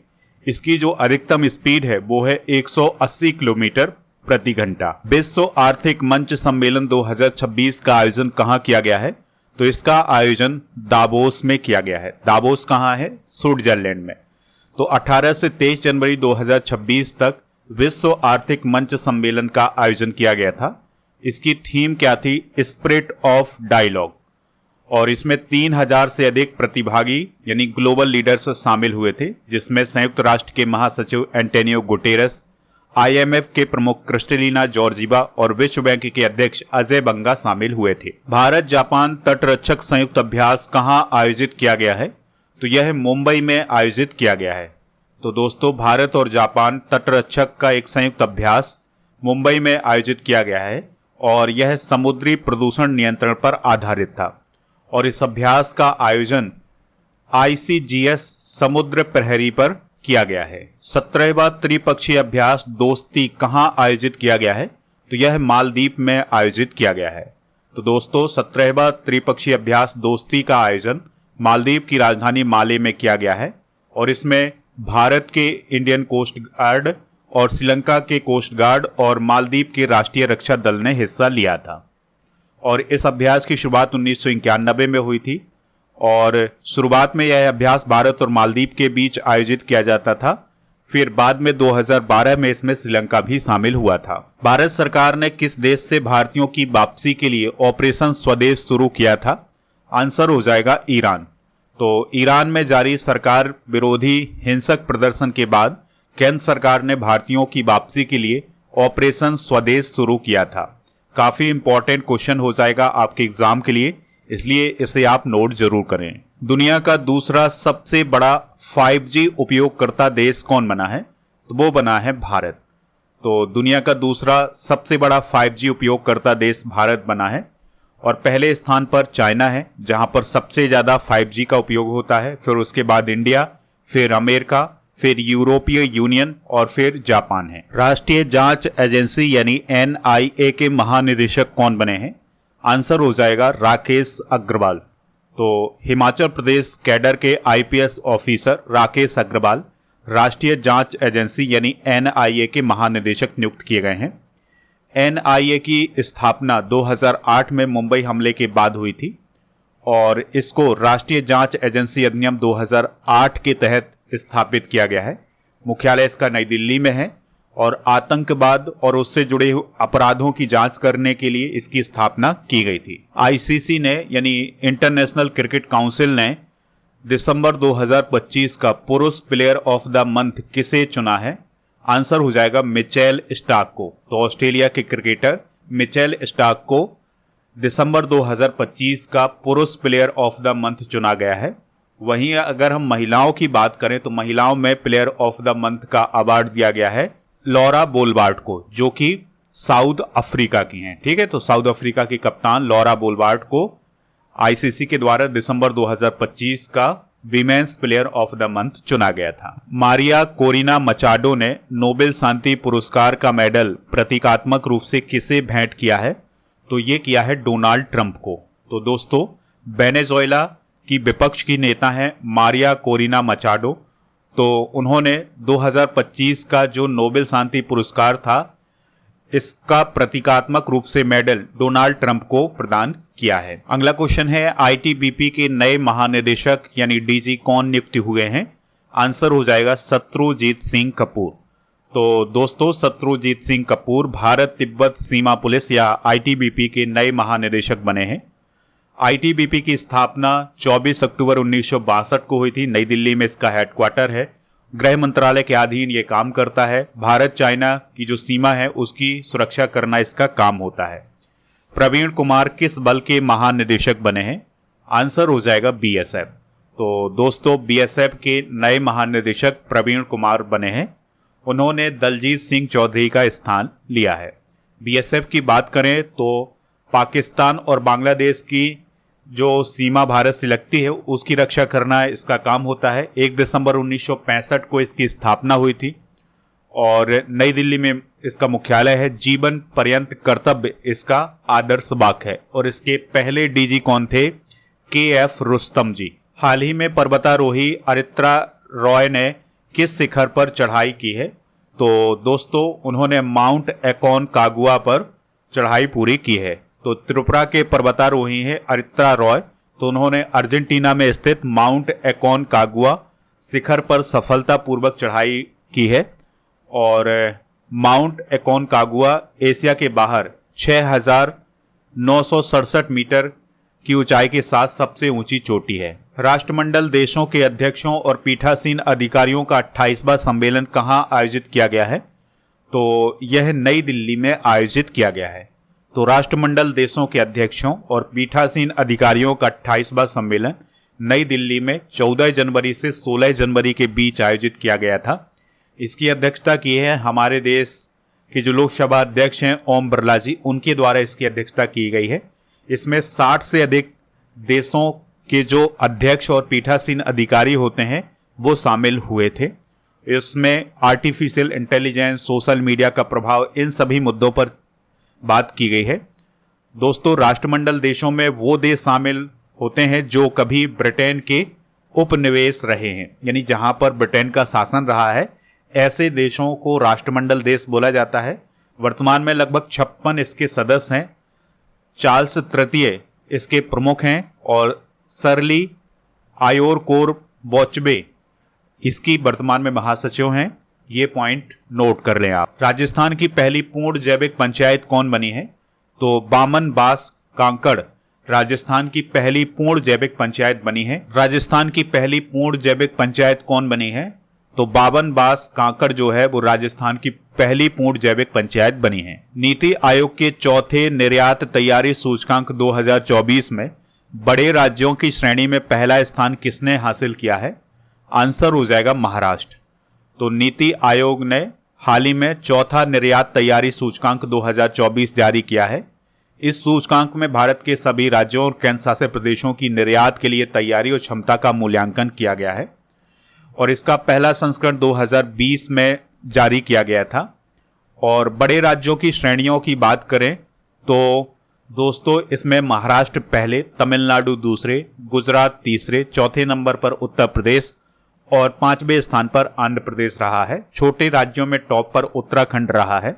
A: इसकी जो अधिकतम स्पीड है वो है 180 किलोमीटर प्रति घंटा। विश्व आर्थिक मंच सम्मेलन 2026 का आयोजन कहाँ किया गया है? तो इसका आयोजन दावोस में किया गया है। दावोस कहाँ है? स्विट्जरलैंड में। तो 18 से 23 जनवरी 2026 तक विश्व आर्थिक मंच सम्मेलन का आयोजन किया गया था। इसकी थीम क्या थी? Spirit of dialogue. और इसमें 3000 से अधिक प्रतिभागी यानी ग्लोबल लीडर्स शामिल हुए थे, जिसमें संयुक्त राष्ट्र के महासचिव एंटोनियो गुटेरस, आईएमएफ के प्रमुख क्रिस्टलिना जॉर्जीवा और विश्व बैंक के अध्यक्ष अजय बंगा शामिल हुए थे। भारत जापान तटरक्षक संयुक्त अभ्यास कहां आयोजित किया गया है? तो यह मुंबई में आयोजित किया गया है। तो दोस्तों भारत और जापान तटरक्षक का एक संयुक्त अभ्यास मुंबई में आयोजित किया गया है और यह समुद्री प्रदूषण नियंत्रण पर आधारित था। और इस अभ्यास का आयोजन आईसीजीएस समुद्र प्रहरी पर किया गया है। 17वां त्रिपक्षीय अभ्यास दोस्ती कहां आयोजित किया गया है? तो यह मालदीव में आयोजित किया गया है। तो दोस्तों 17वां त्रिपक्षीय अभ्यास दोस्ती का आयोजन मालदीव की राजधानी माले में किया गया है और इसमें भारत के इंडियन कोस्ट गार्ड और श्रीलंका के कोस्ट गार्ड और मालदीव के राष्ट्रीय रक्षा दल ने हिस्सा लिया था। और इस अभ्यास की शुरुआत 1991 में हुई थी और शुरुआत में यह अभ्यास भारत और मालदीव के बीच आयोजित किया जाता था। फिर बाद में 2012 में इसमें श्रीलंका भी शामिल हुआ था। भारत सरकार ने किस देश से भारतीयों की वापसी के लिए ऑपरेशन स्वदेश शुरू किया था? आंसर हो जाएगा ईरान। तो ईरान में जारी सरकार विरोधी हिंसक प्रदर्शन के बाद केंद्र सरकार ने भारतीयों की वापसी के लिए ऑपरेशन स्वदेश शुरू किया था। काफी इंपॉर्टेंट क्वेश्चन हो जाएगा आपके एग्जाम के लिए, इसलिए इसे आप नोट जरूर करें। दुनिया का दूसरा सबसे बड़ा 5G उपयोगकर्ता देश कौन बना है? तो वो बना है भारत। तो दुनिया का दूसरा सबसे बड़ा 5G उपयोगकर्ता देश भारत बना है और पहले स्थान पर चाइना है जहां पर सबसे ज्यादा 5G का उपयोग होता है, फिर उसके बाद इंडिया, फिर अमेरिका, फिर यूरोपीय यूनियन और फिर जापान है। राष्ट्रीय जांच एजेंसी यानी NIA के महानिदेशक कौन बने हैं? आंसर हो जाएगा राकेश अग्रवाल। तो हिमाचल प्रदेश कैडर के IPS ऑफिसर राकेश अग्रवाल राष्ट्रीय जांच एजेंसी यानी NIA के महानिदेशक नियुक्त किए गए हैं। NIA की स्थापना 2008 में मुंबई हमले के बाद हुई थी और इसको राष्ट्रीय जांच एजेंसी अधिनियम 2008 के तहत स्थापित किया गया है। मुख्यालय इसका नई दिल्ली में है और आतंकवाद और उससे जुड़े अपराधों की जांच करने के लिए इसकी स्थापना की गई थी। ICC ने यानी इंटरनेशनल क्रिकेट काउंसिल ने दिसंबर 2025 का पुरुष प्लेयर ऑफ द मंथ किसे चुना है? आंसर हो जाएगा मिचेल स्टार्क को। तो ऑस्ट्रेलिया के क्रिकेटर मिचेल स्टार्क को दिसंबर 2025 का पुरुष प्लेयर ऑफ द मंथ चुना गया है। वहीं अगर हम महिलाओं की बात करें तो महिलाओं में प्लेयर ऑफ द मंथ का अवार्ड दिया गया है लॉरा बोलबार्ट को, जो कि साउथ अफ्रीका की हैं। ठीक है, तो साउथ अफ्रीका की कप्तान लॉरा बोलबार्ट को ICC के द्वारा दिसंबर 2025 का women's player of the month चुना गया था। मारिया कोरिना मचाडो ने नोबेल शांति पुरस्कार का मेडल प्रतीकात्मक रूप से किसे भेंट किया है? तो ये किया है डोनाल्ड ट्रंप को। तो दोस्तों, वेनेजुएला की विपक्ष की नेता हैं मारिया कोरिना मचाडो। तो उन्होंने 2025 का जो नोबेल शांति पुरस्कार था इसका प्रतीकात्मक रूप से मेडल डोनाल्ड ट्रंप को प्रदान किया है। अगला क्वेश्चन है ITBP के नए महानिदेशक यानी DG कौन नियुक्त हुए हैं? आंसर हो जाएगा शत्रुजीत सिंह कपूर। तो दोस्तों, शत्रुजीत सिंह कपूर भारत तिब्बत सीमा पुलिस या ITBP के नए महानिदेशक बने हैं। ITBP की स्थापना 24 अक्टूबर 1962 को हुई थी। नई दिल्ली में इसका हेडक्वार्टर है। गृह मंत्रालय के अधीन ये काम करता है। भारत चाइना की जो सीमा है उसकी सुरक्षा करना इसका काम होता है। प्रवीण कुमार किस बल के महानिदेशक बने हैं? आंसर हो जाएगा BSF। तो दोस्तों, BSF के नए महानिदेशक प्रवीण कुमार बने हैं। उन्होंने दलजीत सिंह चौधरी का स्थान लिया है। BSF की बात करें तो पाकिस्तान और बांग्लादेश की जो सीमा भारत से लगती है उसकी रक्षा करना इसका काम होता है। 1 दिसंबर 1965 को इसकी स्थापना हुई थी और नई दिल्ली में इसका मुख्यालय है। जीवन पर्यंत कर्तव्य इसका आदर्श वाक्य है और इसके पहले DG कौन थे? KF रुस्तम जी। हाल ही में पर्वतारोही अरित्रा रॉय ने किस शिखर पर चढ़ाई की है? तो दोस्तों, उन्होंने माउंट एकॉन कागुआ पर चढ़ाई पूरी की है। तो त्रिपुरा के पर्वतारोही हैं अरित्रा रॉय। तो उन्होंने अर्जेंटीना में स्थित माउंट एकॉन कागुआ शिखर पर सफलतापूर्वक चढ़ाई की है और माउंट एकॉन कागुआ एशिया के बाहर 6,967 मीटर की ऊंचाई के साथ सबसे ऊंची चोटी है। राष्ट्रमंडल देशों के अध्यक्षों और पीठासीन अधिकारियों का 28वां सम्मेलन कहां आयोजित किया गया है? तो यह नई दिल्ली में आयोजित किया गया है। तो राष्ट्रमंडल देशों के अध्यक्षों और पीठासीन अधिकारियों का 28वां सम्मेलन नई दिल्ली में 14 जनवरी से 16 जनवरी के बीच आयोजित किया गया था। इसकी अध्यक्षता की है हमारे देश के जो लोकसभा अध्यक्ष हैं ओम बिरला जी, उनके द्वारा इसकी अध्यक्षता की गई है। इसमें 60 से अधिक देशों के जो अध्यक्ष और पीठासीन अधिकारी होते हैं वो शामिल हुए थे। इसमें आर्टिफिशियल इंटेलिजेंस, सोशल मीडिया का प्रभाव, इन सभी मुद्दों पर बात की गई है। दोस्तों, राष्ट्रमंडल देशों में वो देश शामिल होते हैं जो कभी ब्रिटेन के उपनिवेश रहे हैं, यानी जहां पर ब्रिटेन का शासन रहा है ऐसे देशों को राष्ट्रमंडल देश बोला जाता है। वर्तमान में लगभग 56 इसके सदस्य हैं। चार्ल्स तृतीय इसके प्रमुख हैं और सरली आयोरकोर बोचबे इसकी वर्तमान में महासचिव हैं। ये पॉइंट नोट कर लें आप। राजस्थान की पहली पूर्ण जैविक पंचायत कौन बनी है? तो बामन बास कांकड़ राजस्थान की पहली पूर्ण जैविक पंचायत बनी है। राजस्थान की पहली पूर्ण जैविक पंचायत कौन बनी है? तो बावन बास कांकड़ जो है वो राजस्थान की पहली पूर्ण जैविक पंचायत बनी है। नीति आयोग के चौथे निर्यात तैयारी सूचकांक 2024 में बड़े राज्यों की श्रेणी में पहला स्थान किसने हासिल किया है? आंसर हो जाएगा महाराष्ट्र। तो नीति आयोग ने हाल ही में चौथा निर्यात तैयारी सूचकांक 2024 जारी किया है। इस सूचकांक में भारत के सभी राज्यों और केंद्र शासित प्रदेशों की निर्यात के लिए तैयारी और क्षमता का मूल्यांकन किया गया है और इसका पहला संस्करण 2020 में जारी किया गया था। और बड़े राज्यों की श्रेणियों की बात करें तो दोस्तों इसमें महाराष्ट्र पहले, तमिलनाडु दूसरे, गुजरात तीसरे, चौथे नंबर पर उत्तर प्रदेश और 5वें स्थान पर आंध्र प्रदेश रहा है। छोटे राज्यों में टॉप पर उत्तराखंड रहा है।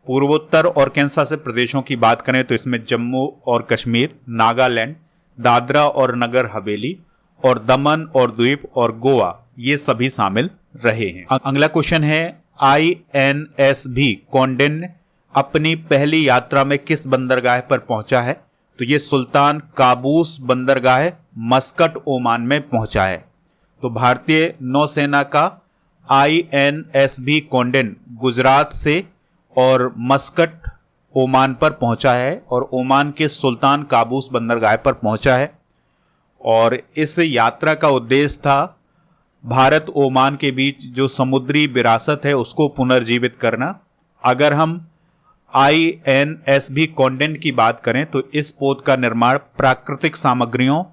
A: पूर्वोत्तर और केंद्र शासित प्रदेशों की बात करें तो इसमें जम्मू और कश्मीर, नागालैंड, दादरा और नगर हवेली और दमन और द्वीप और गोवा ये सभी शामिल रहे हैं। अगला क्वेश्चन है, INSV कॉन्डेन अपनी पहली यात्रा में किस बंदरगाह पर पहुंचा है? तो ये सुल्तान काबूस बंदरगाह मस्कट ओमान में पहुंचा है। तो भारतीय नौसेना का INSV कॉन्डेन गुजरात से और मस्कट ओमान पर पहुंचा है और ओमान के सुल्तान काबूस बंदरगाह पर पहुंचा है। और इस यात्रा का उद्देश्य था भारत ओमान के बीच जो समुद्री विरासत है उसको पुनर्जीवित करना। अगर हम INSV कॉन्डेन की बात करें तो इस पोत का निर्माण प्राकृतिक सामग्रियों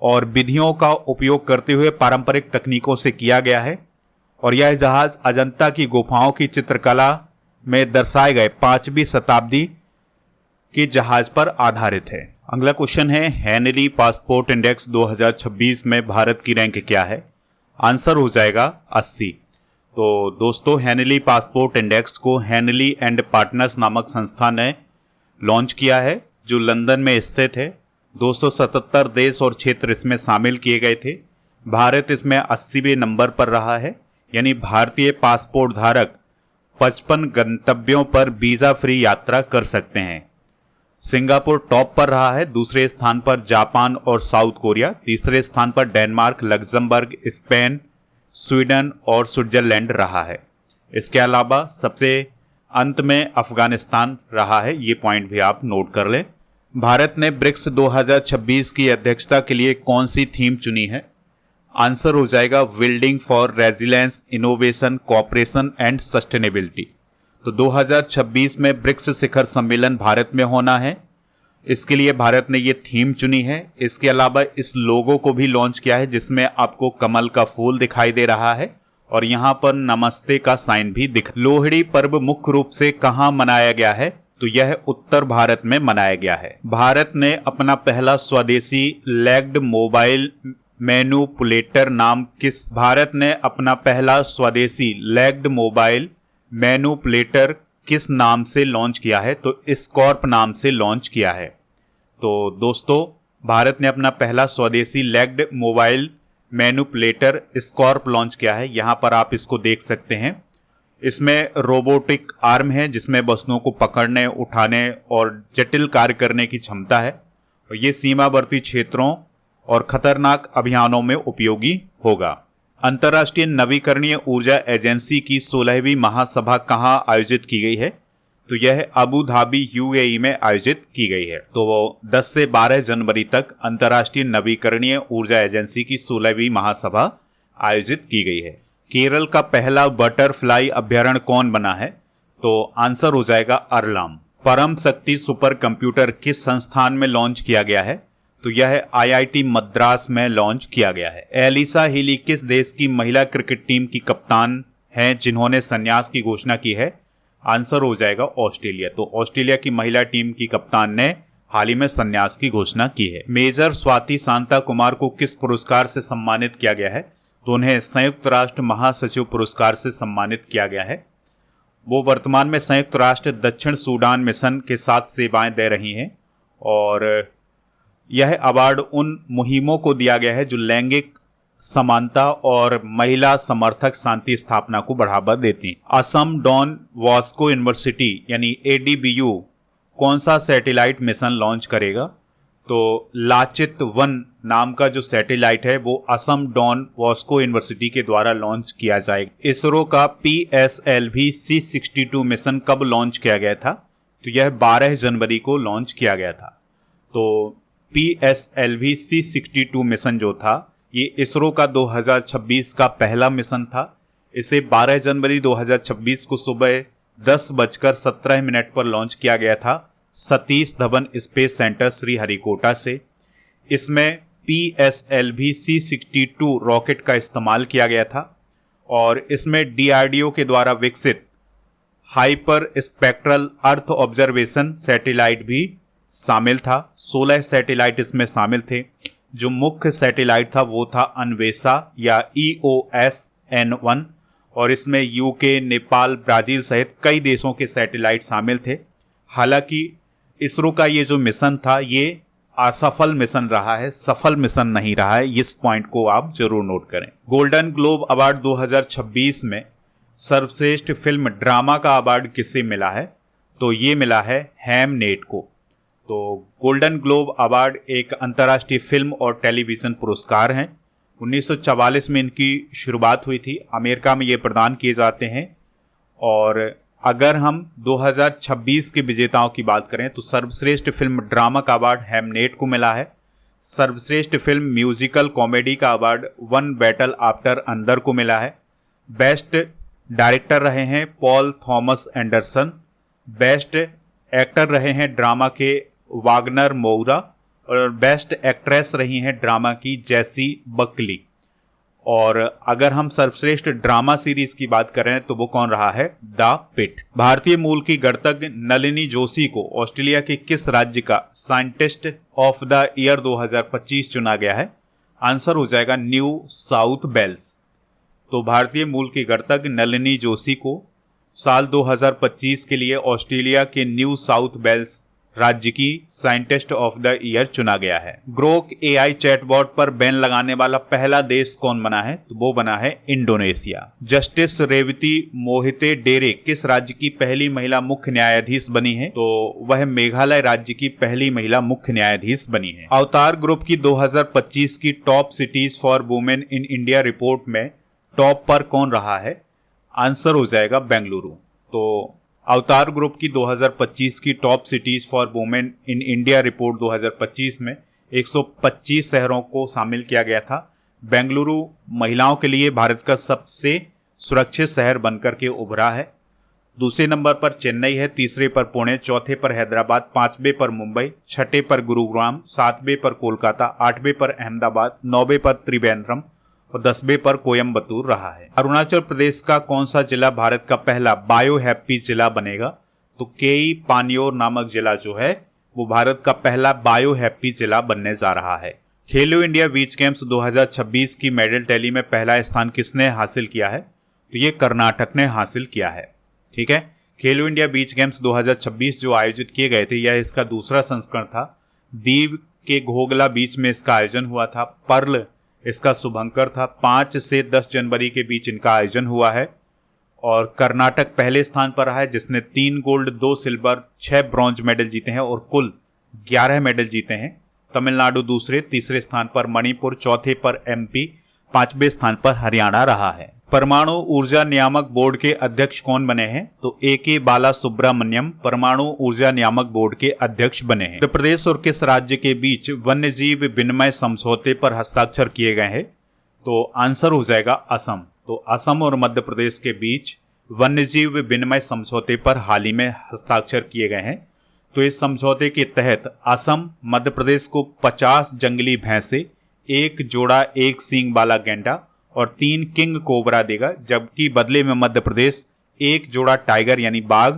A: और विधियों का उपयोग करते हुए पारंपरिक तकनीकों से किया गया है और यह जहाज अजंता की गुफाओं की चित्रकला में दर्शाए गए 5वीं शताब्दी के जहाज पर आधारित है। अगला क्वेश्चन है, हेनली पासपोर्ट इंडेक्स 2026 में भारत की रैंक क्या है? आंसर हो जाएगा 80। तो दोस्तों हेनली पासपोर्ट इंडेक्स को हेनली एंड पार्टनर्स नामक संस्था ने लॉन्च किया है जो लंदन में स्थित है। 277 देश और क्षेत्र इसमें शामिल किए गए थे। भारत इसमें 80वें नंबर पर रहा है, यानी भारतीय पासपोर्ट धारक 55 गंतव्यों पर वीजा फ्री यात्रा कर सकते हैं। सिंगापुर टॉप पर रहा है, दूसरे स्थान पर जापान और साउथ कोरिया, तीसरे स्थान पर डेनमार्क, लग्जमबर्ग, स्पेन, स्वीडन और स्विट्जरलैंड रहा है। इसके अलावा सबसे अंत में अफगानिस्तान रहा है, ये पॉइंट भी आप नोट कर लें। भारत ने ब्रिक्स 2026 की अध्यक्षता के लिए कौन सी थीम चुनी है? आंसर हो जाएगा building for resilience, innovation, cooperation and sustainability. तो 2026 में ब्रिक्स शिखर सम्मेलन भारत में होना है, इसके लिए भारत ने ये थीम चुनी है। इसके अलावा इस लोगो को भी लॉन्च किया है जिसमें आपको कमल का फूल दिखाई दे रहा है और यहाँ पर नमस्ते का साइन भी दिख। लोहड़ी पर्व मुख्य रूप से कहाँ मनाया गया है? तो यह उत्तर भारत में मनाया गया है। भारत ने अपना पहला स्वदेशी लेग्ड मोबाइल मैनुपुलेटर नाम किस भारत ने अपना पहला स्वदेशी लेग्ड मोबाइल मैनुपुलेटर किस नाम से लॉन्च किया है? तो स्कॉर्प नाम से लॉन्च किया है। तो दोस्तों भारत ने अपना पहला स्वदेशी लेग्ड मोबाइल मैनुपुलेटर स्कॉर्प लॉन्च किया है। यहाँ पर आप इसको देख सकते हैं। इसमें रोबोटिक आर्म है जिसमें वस्तुओं को पकड़ने, उठाने और जटिल कार्य करने की क्षमता है और ये सीमावर्ती क्षेत्रों और खतरनाक अभियानों में उपयोगी होगा। अंतर्राष्ट्रीय नवीकरणीय ऊर्जा एजेंसी की 16वीं महासभा कहाँ आयोजित की गई है? तो यह अबू धाबी UAE में आयोजित की गई है। तो वो 10 से 12 जनवरी तक अंतर्राष्ट्रीय नवीकरणीय ऊर्जा एजेंसी की 16वीं महासभा आयोजित की गई है। केरल का पहला बटरफ्लाई अभ्यारण्य कौन बना है? तो आंसर हो जाएगा अरलाम। परम शक्ति सुपर कंप्यूटर किस संस्थान में लॉन्च किया गया है? तो यह IIT मद्रास में लॉन्च किया गया है। एलिसा हीली किस देश की महिला क्रिकेट टीम की कप्तान हैं जिन्होंने संन्यास की घोषणा की है? आंसर हो जाएगा ऑस्ट्रेलिया। तो ऑस्ट्रेलिया की महिला टीम की कप्तान ने हाल ही में संन्यास की घोषणा की है। मेजर स्वाति शांता कुमार को किस पुरस्कार से सम्मानित किया गया है? तो उन्हें संयुक्त राष्ट्र महासचिव पुरस्कार से सम्मानित किया गया है। वो वर्तमान में संयुक्त राष्ट्र दक्षिण सूडान मिशन के साथ सेवाएं दे रही हैं और यह अवार्ड उन मुहिमों को दिया गया है जो लैंगिक समानता और महिला समर्थक शांति स्थापना को बढ़ावा देती हैं। असम डॉन बॉस्को यूनिवर्सिटी यानी ADBU कौन सा सैटेलाइट मिशन लॉन्च करेगा? तो लाचित 1 नाम का जो सैटेलाइट है वो असम डॉन बॉस्को यूनिवर्सिटी के द्वारा लॉन्च किया जाएगा। इसरो का PSLV C62 मिशन कब लॉन्च किया गया था? तो यह 12 जनवरी को लॉन्च किया गया था। तो PSLV C62 मिशन जो था ये इसरो का 2026 का पहला मिशन था। इसे 12 जनवरी 2026 को सुबह 10:17 पर लॉन्च किया गया था। सतीश धवन स्पेस सेंटर श्रीहरिकोटा से। इसमें PSLV C62 रॉकेट का इस्तेमाल किया गया था और इसमें DRDO के द्वारा विकसित hyper spectral earth observation satellite भी शामिल था। 16 सैटेलाइट इसमें शामिल थे। जो मुख्य सैटेलाइट था वो था अन्वेषा या EOS-N1 और इसमें UK, नेपाल, ब्राजील सहित कई देशों के सैटेलाइट शामिल थे। हालांकि इसरो का ये जो मिशन था ये असफल मिशन रहा है, सफल मिशन नहीं रहा है। इस पॉइंट को आप जरूर नोट करें। गोल्डन ग्लोब अवार्ड 2026 में सर्वश्रेष्ठ फिल्म ड्रामा का अवार्ड किसे मिला है? तो ये मिला है हैमनेट को। तो गोल्डन ग्लोब अवार्ड एक अंतर्राष्ट्रीय फिल्म और टेलीविज़न पुरस्कार हैं। 1944 में इनकी शुरुआत हुई थी। अमेरिका में ये प्रदान किए जाते हैं। और अगर हम 2026 के विजेताओं की बात करें तो सर्वश्रेष्ठ फिल्म ड्रामा का अवार्ड हैमनेट को मिला है। सर्वश्रेष्ठ फिल्म म्यूजिकल कॉमेडी का अवार्ड वन बैटल आफ्टर अंदर को मिला है। बेस्ट डायरेक्टर रहे हैं Paul Thomas Anderson. Best actor रहे हैं ड्रामा के वागनर मोउरा और बेस्ट एक्ट्रेस रही हैं ड्रामा की जैसी बकली। और अगर हम सर्वश्रेष्ठ ड्रामा सीरीज की बात करें तो वो कौन रहा है? The pit. भारतीय मूल की गणितज्ञ नलिनी जोशी को ऑस्ट्रेलिया के किस राज्य का साइंटिस्ट ऑफ द ईयर 2025 चुना गया है? आंसर हो जाएगा न्यू साउथ वेल्स। तो भारतीय मूल की गणितज्ञ नलिनी जोशी को साल 2025 के लिए ऑस्ट्रेलिया के न्यू साउथ वेल्स राज्य की साइंटिस्ट ऑफ द ईयर चुना गया है। ग्रोक AI चैटबॉट पर बैन लगाने वाला पहला देश कौन बना है? तो वो बना है इंडोनेशिया। जस्टिस रेवती मोहिते डेरे किस राज्य की पहली महिला मुख्य न्यायाधीश बनी है? तो वह मेघालय राज्य की पहली महिला मुख्य न्यायाधीश बनी है। अवतार ग्रुप की 2025 की top cities for women in India report में टॉप पर कौन रहा है? आंसर हो जाएगा बेंगलुरु। तो अवतार ग्रुप की 2025 की top cities for women in India report 2025 में 125 शहरों को शामिल किया गया था। बेंगलुरु महिलाओं के लिए भारत का सबसे सुरक्षित शहर बनकर के उभरा है। दूसरे नंबर पर चेन्नई है, तीसरे पर पुणे, चौथे पर हैदराबाद, पांचवें पर मुंबई, छठे पर गुरुग्राम, सातवें पर कोलकाता, आठवें पर अहमदाबाद, नौवें पर त्रिवेंद्रम और 10वें पर कोयम्बतूर रहा है। अरुणाचल प्रदेश का कौन सा जिला भारत का पहला बायो हैप्पी जिला बनेगा? तो केई पानियोर नामक जिला जो है वो भारत का पहला बायो हैप्पी जिला बनने जा रहा है। खेलो इंडिया बीच गेम्स 2026 की मेडल टैली में पहला स्थान किसने हासिल किया है? तो ये कर्नाटक ने हासिल किया है। ठीक है, खेलो इंडिया बीच गेम्स 2026 जो आयोजित किए गए थे यह इसका दूसरा संस्करण था। दीव के घोगला बीच में इसका आयोजन हुआ था। पर्ल इसका शुभंकर था। 5 से 10 जनवरी के बीच इनका आयोजन हुआ है और कर्नाटक पहले स्थान पर रहा है जिसने 3 गोल्ड, 2 सिल्वर, 6 ब्रॉन्ज मेडल जीते हैं और कुल 11 मेडल जीते हैं। तमिलनाडु दूसरे, तीसरे स्थान पर मणिपुर, चौथे पर MP, 5वें स्थान पर हरियाणा रहा है। परमाणु ऊर्जा नियामक बोर्ड के अध्यक्ष कौन बने हैं? तो AK बाला सुब्रमण्यम परमाणु ऊर्जा नियामक बोर्ड के अध्यक्ष बने हैं। मध्य प्रदेश और किस राज्य के बीच वन्यजीव विनिमय समझौते पर हस्ताक्षर किए गए हैं? तो आंसर हो जाएगा असम। तो असम और मध्य प्रदेश के बीच वन्यजीव विनिमय समझौते पर हाल ही में हस्ताक्षर किए गए हैं। तो इस समझौते के तहत असम मध्य प्रदेश को 50 जंगली भैंसे, 1 जोड़ा 1 सींग वाला गैंडा और 3 किंग कोबरा देगा, जबकि बदले में मध्य प्रदेश 1 जोड़ा टाइगर यानी बाघ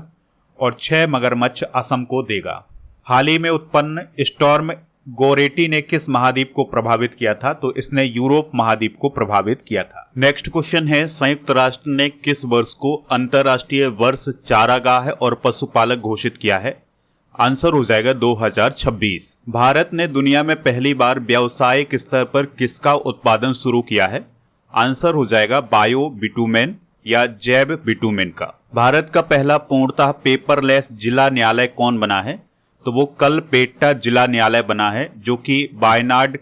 A: और 6 मगरमच्छ असम को देगा। हाल ही में उत्पन्न स्टॉर्म गोरेटी ने किस महाद्वीप को प्रभावित किया था? तो इसने यूरोप महाद्वीप को प्रभावित किया था। नेक्स्ट क्वेश्चन है, संयुक्त राष्ट्र ने किस वर्ष को अंतरराष्ट्रीय वर्ष चारागाह और पशुपालक घोषित किया है? आंसर हो जाएगा 2026। भारत ने दुनिया में पहली बार व्यावसायिक स्तर पर किसका उत्पादन शुरू किया है? आंसर हो जाएगा बायो बिटुमेन या जैव बिटुमेन का। भारत का पहला पूर्णतः पेपरलेस जिला न्यायालय कौन बना है? तो वो कलपेट्टा जिला न्यायालय बना है जो कि वायनाड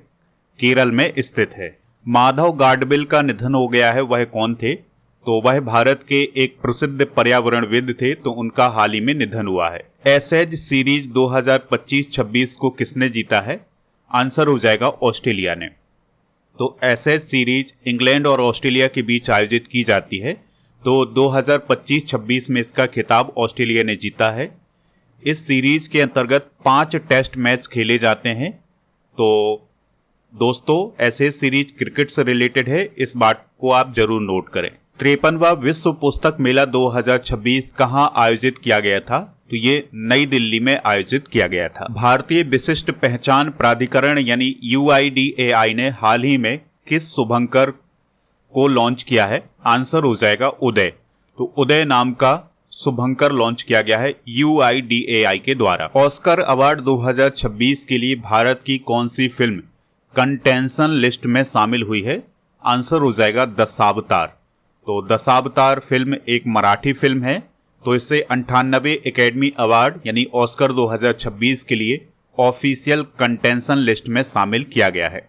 A: केरल में स्थित है। माधव गाडगिल का निधन हो गया है, वह कौन थे? तो वह भारत के एक प्रसिद्ध पर्यावरणविद थे, तो उनका हाल ही में निधन हुआ है। एसेज सीरीज 2025-26 को किसने जीता है? आंसर हो जाएगा ऑस्ट्रेलिया ने। तो एसेज सीरीज इंग्लैंड और ऑस्ट्रेलिया के बीच आयोजित की जाती है। तो 2025-26 में इसका खिताब ऑस्ट्रेलिया ने जीता है। इस सीरीज के अंतर्गत 5 टेस्ट मैच खेले जाते हैं। तो दोस्तों, ऐसे सीरीज क्रिकेट से रिलेटेड है, इस बात को आप जरूर नोट करें। 53वां विश्व पुस्तक मेला 2026 कहां आयोजित किया गया था? तो ये नई दिल्ली में आयोजित किया गया था। भारतीय विशिष्ट पहचान प्राधिकरण यानी UIDAI ने हाल ही में किस शुभंकर को लॉन्च किया है? आंसर हो जाएगा उदय। तो उदय नाम का शुभंकर लॉन्च किया गया है UIDAI के द्वारा। ऑस्कर अवार्ड 2026 के लिए भारत की कौन सी फिल्म कंटेंशन लिस्ट में शामिल हुई है? आंसर हो जाएगा दशावतार। तो दशावतार फिल्म एक मराठी फिल्म है, तो इसे 98 एकेडमी अवार्ड यानी ऑस्कर 2026 के लिए ऑफिशियल कंटेंशन लिस्ट में शामिल किया गया है।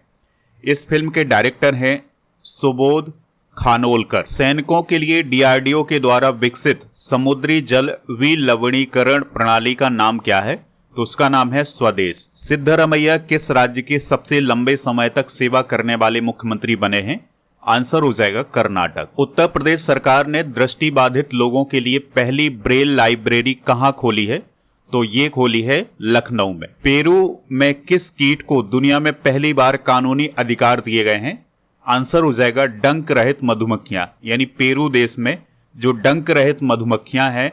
A: इस फिल्म के डायरेक्टर हैं सुबोध खानोलकर। सैनिकों के लिए DRDO के द्वारा विकसित समुद्री जल विलवणीकरण प्रणाली का नाम क्या है? तो उसका नाम है स्वदेश। सिद्धरमैया किस राज्य के सबसे लंबे समय तक सेवा करने वाले मुख्यमंत्री बने हैं? आंसर हो जाएगा कर्नाटक। उत्तर प्रदेश सरकार ने दृष्टिबाधित लोगों के लिए पहली ब्रेल लाइब्रेरी कहां खोली है? तो ये खोली है लखनऊ में। पेरू में किस कीट को दुनिया में पहली बार कानूनी अधिकार दिए गए हैं? आंसर हो जाएगा डंक रहित मधुमक्खियां, यानी पेरू देश में जो डंक रहित मधुमक्खियां हैं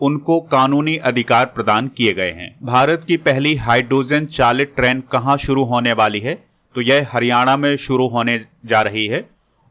A: उनको कानूनी अधिकार प्रदान किए गए हैं। भारत की पहली हाइड्रोजन चालित ट्रेन कहां शुरू होने वाली है? तो यह हरियाणा में शुरू होने जा रही है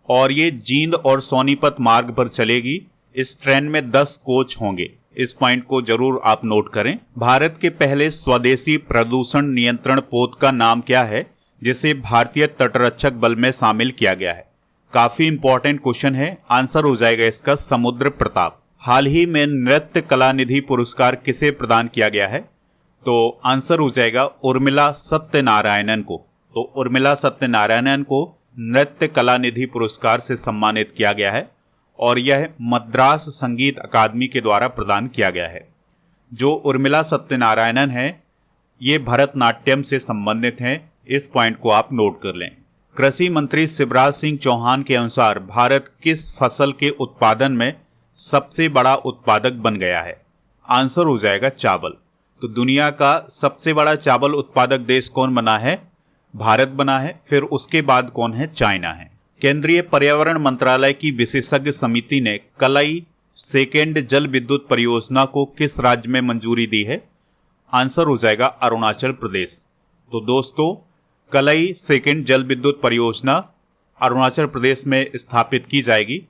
A: और ये जींद और सोनीपत मार्ग पर चलेगी। इस ट्रेन में 10 कोच होंगे। इस पॉइंट को जरूर आप नोट करें। भारत के पहले स्वदेशी प्रदूषण नियंत्रण पोत का नाम क्या है जिसे भारतीय तटरक्षक बल में शामिल किया गया है? काफी इंपॉर्टेंट क्वेश्चन है। आंसर हो जाएगा इसका समुद्र प्रताप। हाल ही में नृत्य कला निधि पुरस्कार किसे प्रदान किया गया है? तो आंसर हो जाएगा उर्मिला सत्यनारायणन को। तो उर्मिला सत्यनारायणन को नृत्य कला निधि पुरस्कार से सम्मानित किया गया है और यह मद्रास संगीत अकादमी के द्वारा प्रदान किया गया है। जो उर्मिला सत्यनारायणन है ये भरतनाट्यम से संबंधित हैं। इस पॉइंट को आप नोट कर लें। कृषि मंत्री शिवराज सिंह चौहान के अनुसार भारत किस फसल के उत्पादन में सबसे बड़ा उत्पादक बन गया है? आंसर हो जाएगा चावल। तो दुनिया का सबसे बड़ा चावल उत्पादक देश कौन बना है? भारत बना है। फिर उसके बाद कौन है? चाइना है। केंद्रीय पर्यावरण मंत्रालय की विशेषज्ञ समिति ने कलई सेकेंड जल विद्युत परियोजना को किस राज्य में मंजूरी दी है? आंसर हो जाएगा अरुणाचल प्रदेश। तो दोस्तों, कलई सेकेंड जल विद्युत परियोजना अरुणाचल प्रदेश में स्थापित की जाएगी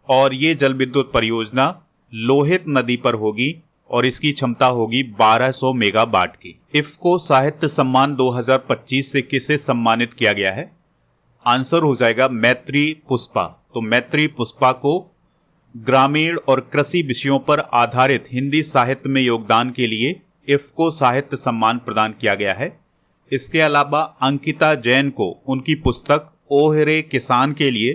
A: और ये जल विद्युत परियोजना लोहित नदी पर होगी और इसकी क्षमता होगी 1200 मेगावाट की। इफ्को साहित्य सम्मान 2025 से किसे सम्मानित किया गया है? आंसर हो जाएगा मैत्री पुष्पा। तो मैत्री पुष्पा को ग्रामीण और कृषि विषयों पर आधारित हिंदी साहित्य में योगदान के लिए इफ्को साहित्य सम्मान प्रदान किया गया है। इसके अलावा अंकिता जैन को उनकी पुस्तक ओहरे किसान के लिए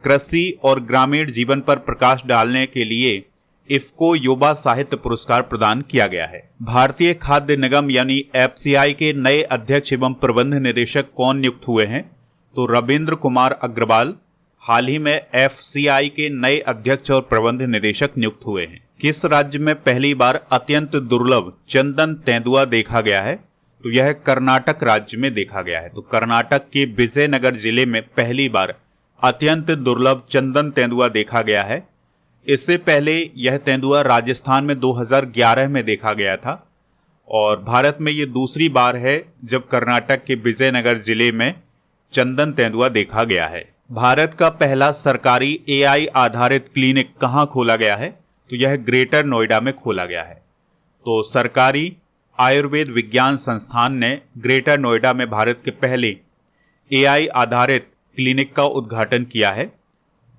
A: कृषि और ग्रामीण जीवन पर प्रकाश डालने के लिए इफ्को युवा साहित्य पुरस्कार प्रदान किया गया है। भारतीय खाद्य निगम यानी FCI के नए अध्यक्ष एवं प्रबंध निदेशक कौन नियुक्त हुए हैं? तो रविंद्र कुमार अग्रवाल हाल ही में FCI के नए अध्यक्ष और प्रबंध निदेशक नियुक्त हुए हैं। किस राज्य में पहली बार अत्यंत दुर्लभ चंदन तेंदुआ देखा गया है? तो यह कर्नाटक राज्य में देखा गया है। तो कर्नाटक के विजयनगर जिले में पहली बार अत्यंत दुर्लभ चंदन तेंदुआ देखा गया है। इससे पहले यह तेंदुआ राजस्थान में 2011 में देखा गया था और भारत में ये दूसरी बार है जब कर्नाटक के विजयनगर जिले में चंदन तेंदुआ देखा गया है। भारत का पहला सरकारी AI आधारित क्लिनिक कहाँ खोला गया है? तो यह ग्रेटर नोएडा में खोला गया है। तो सरकारी आयुर्वेद विज्ञान संस्थान ने ग्रेटर नोएडा में भारत के पहले AI आधारित क्लिनिक का उद्घाटन किया है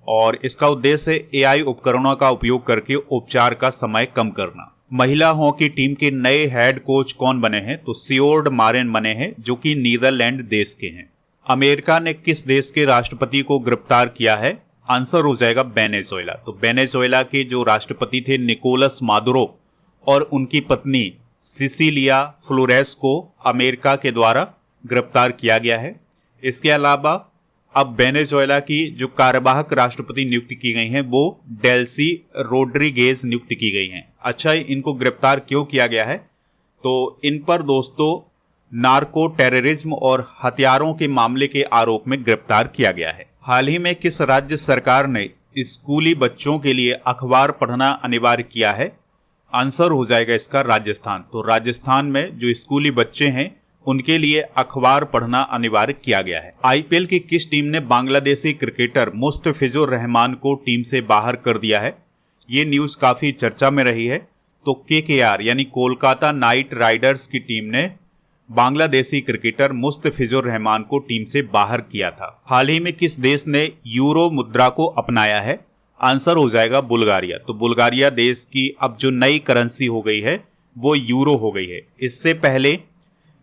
A: और इसका उद्देश्य AI उपकरणों का उपयोग करके उपचार का समय कम करना। महिला हॉकी टीम के नए हेड कोच कौन बने हैं? तो सियोर्ड मारेन बने हैं जो कि नीदरलैंड देश के हैं। अमेरिका ने किस देश के राष्ट्रपति को गिरफ्तार किया है? आंसर हो जाएगा वेनेजुएला। तो वेनेजुएला के जो राष्ट्रपति थे निकोलस मादुरो और उनकी पत्नी सिसिलिया फ्लोरेस को अमेरिका के द्वारा गिरफ्तार किया गया है। इसके अलावा अब वेनेजुएला की जो कार्यवाहक राष्ट्रपति नियुक्त की गई हैं वो डेल्सी रोड्रिगेज नियुक्त की गई हैं। अच्छा, इनको गिरफ्तार क्यों किया गया है? तो इन पर दोस्तों नार्को टेररिज्म और हथियारों के मामले के आरोप में गिरफ्तार किया गया है। हाल ही में किस राज्य सरकार ने स्कूली बच्चों के लिए अखबार पढ़ना अनिवार्य किया है? आंसर हो जाएगा इसका राजस्थान। तो राजस्थान में जो स्कूली बच्चे हैं उनके लिए अखबार पढ़ना अनिवार्य किया गया है। आईपीएल की किस टीम ने बांग्लादेशी क्रिकेटर मुस्तफिजुर रहमान को टीम से बाहर कर दिया है? ये न्यूज़ काफ़ी चर्चा में रही है। तो केकेआर यानी कोलकाता नाइट राइडर्स की टीम ने बांग्लादेशी क्रिकेटर मुस्तफिजुर रहमान को टीम से बाहर किया था। हाल ही में किस देश ने यूरो मुद्रा को अपनाया है? आंसर हो जाएगा बुल्गारिया। तो बुल्गारिया देश की अब जो नई करेंसी हो गई है वो यूरो हो गई है। इससे पहले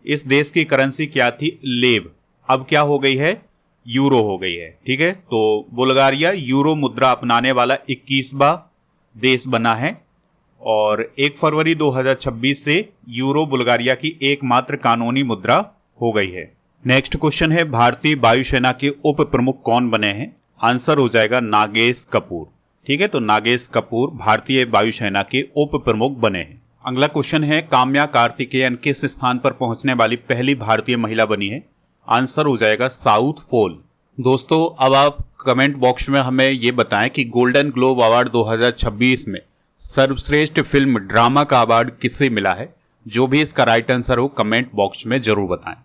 A: इस देश की करेंसी क्या थी? लेव। अब क्या हो गई है? यूरो हो गई है। ठीक है, तो बुल्गारिया यूरो मुद्रा अपनाने वाला 21वां देश बना है और 1 फरवरी 2026 से यूरो बुल्गारिया की एकमात्र कानूनी मुद्रा हो गई है। नेक्स्ट क्वेश्चन है, भारतीय वायुसेना के उप प्रमुख कौन बने हैं? आंसर हो जाएगा नागेश कपूर। ठीक है, तो नागेश कपूर भारतीय वायुसेना के उप प्रमुख बने हैं। अगला क्वेश्चन है, काम्या कार्तिकेयन किस स्थान पर पहुंचने वाली पहली भारतीय महिला बनी है? आंसर हो जाएगा साउथ पोल। दोस्तों अब आप कमेंट बॉक्स में हमें ये बताएं कि गोल्डन ग्लोब अवार्ड 2026 में सर्वश्रेष्ठ फिल्म ड्रामा का अवार्ड किसे मिला है? जो भी इसका राइट आंसर हो कमेंट बॉक्स में जरूर बताएं।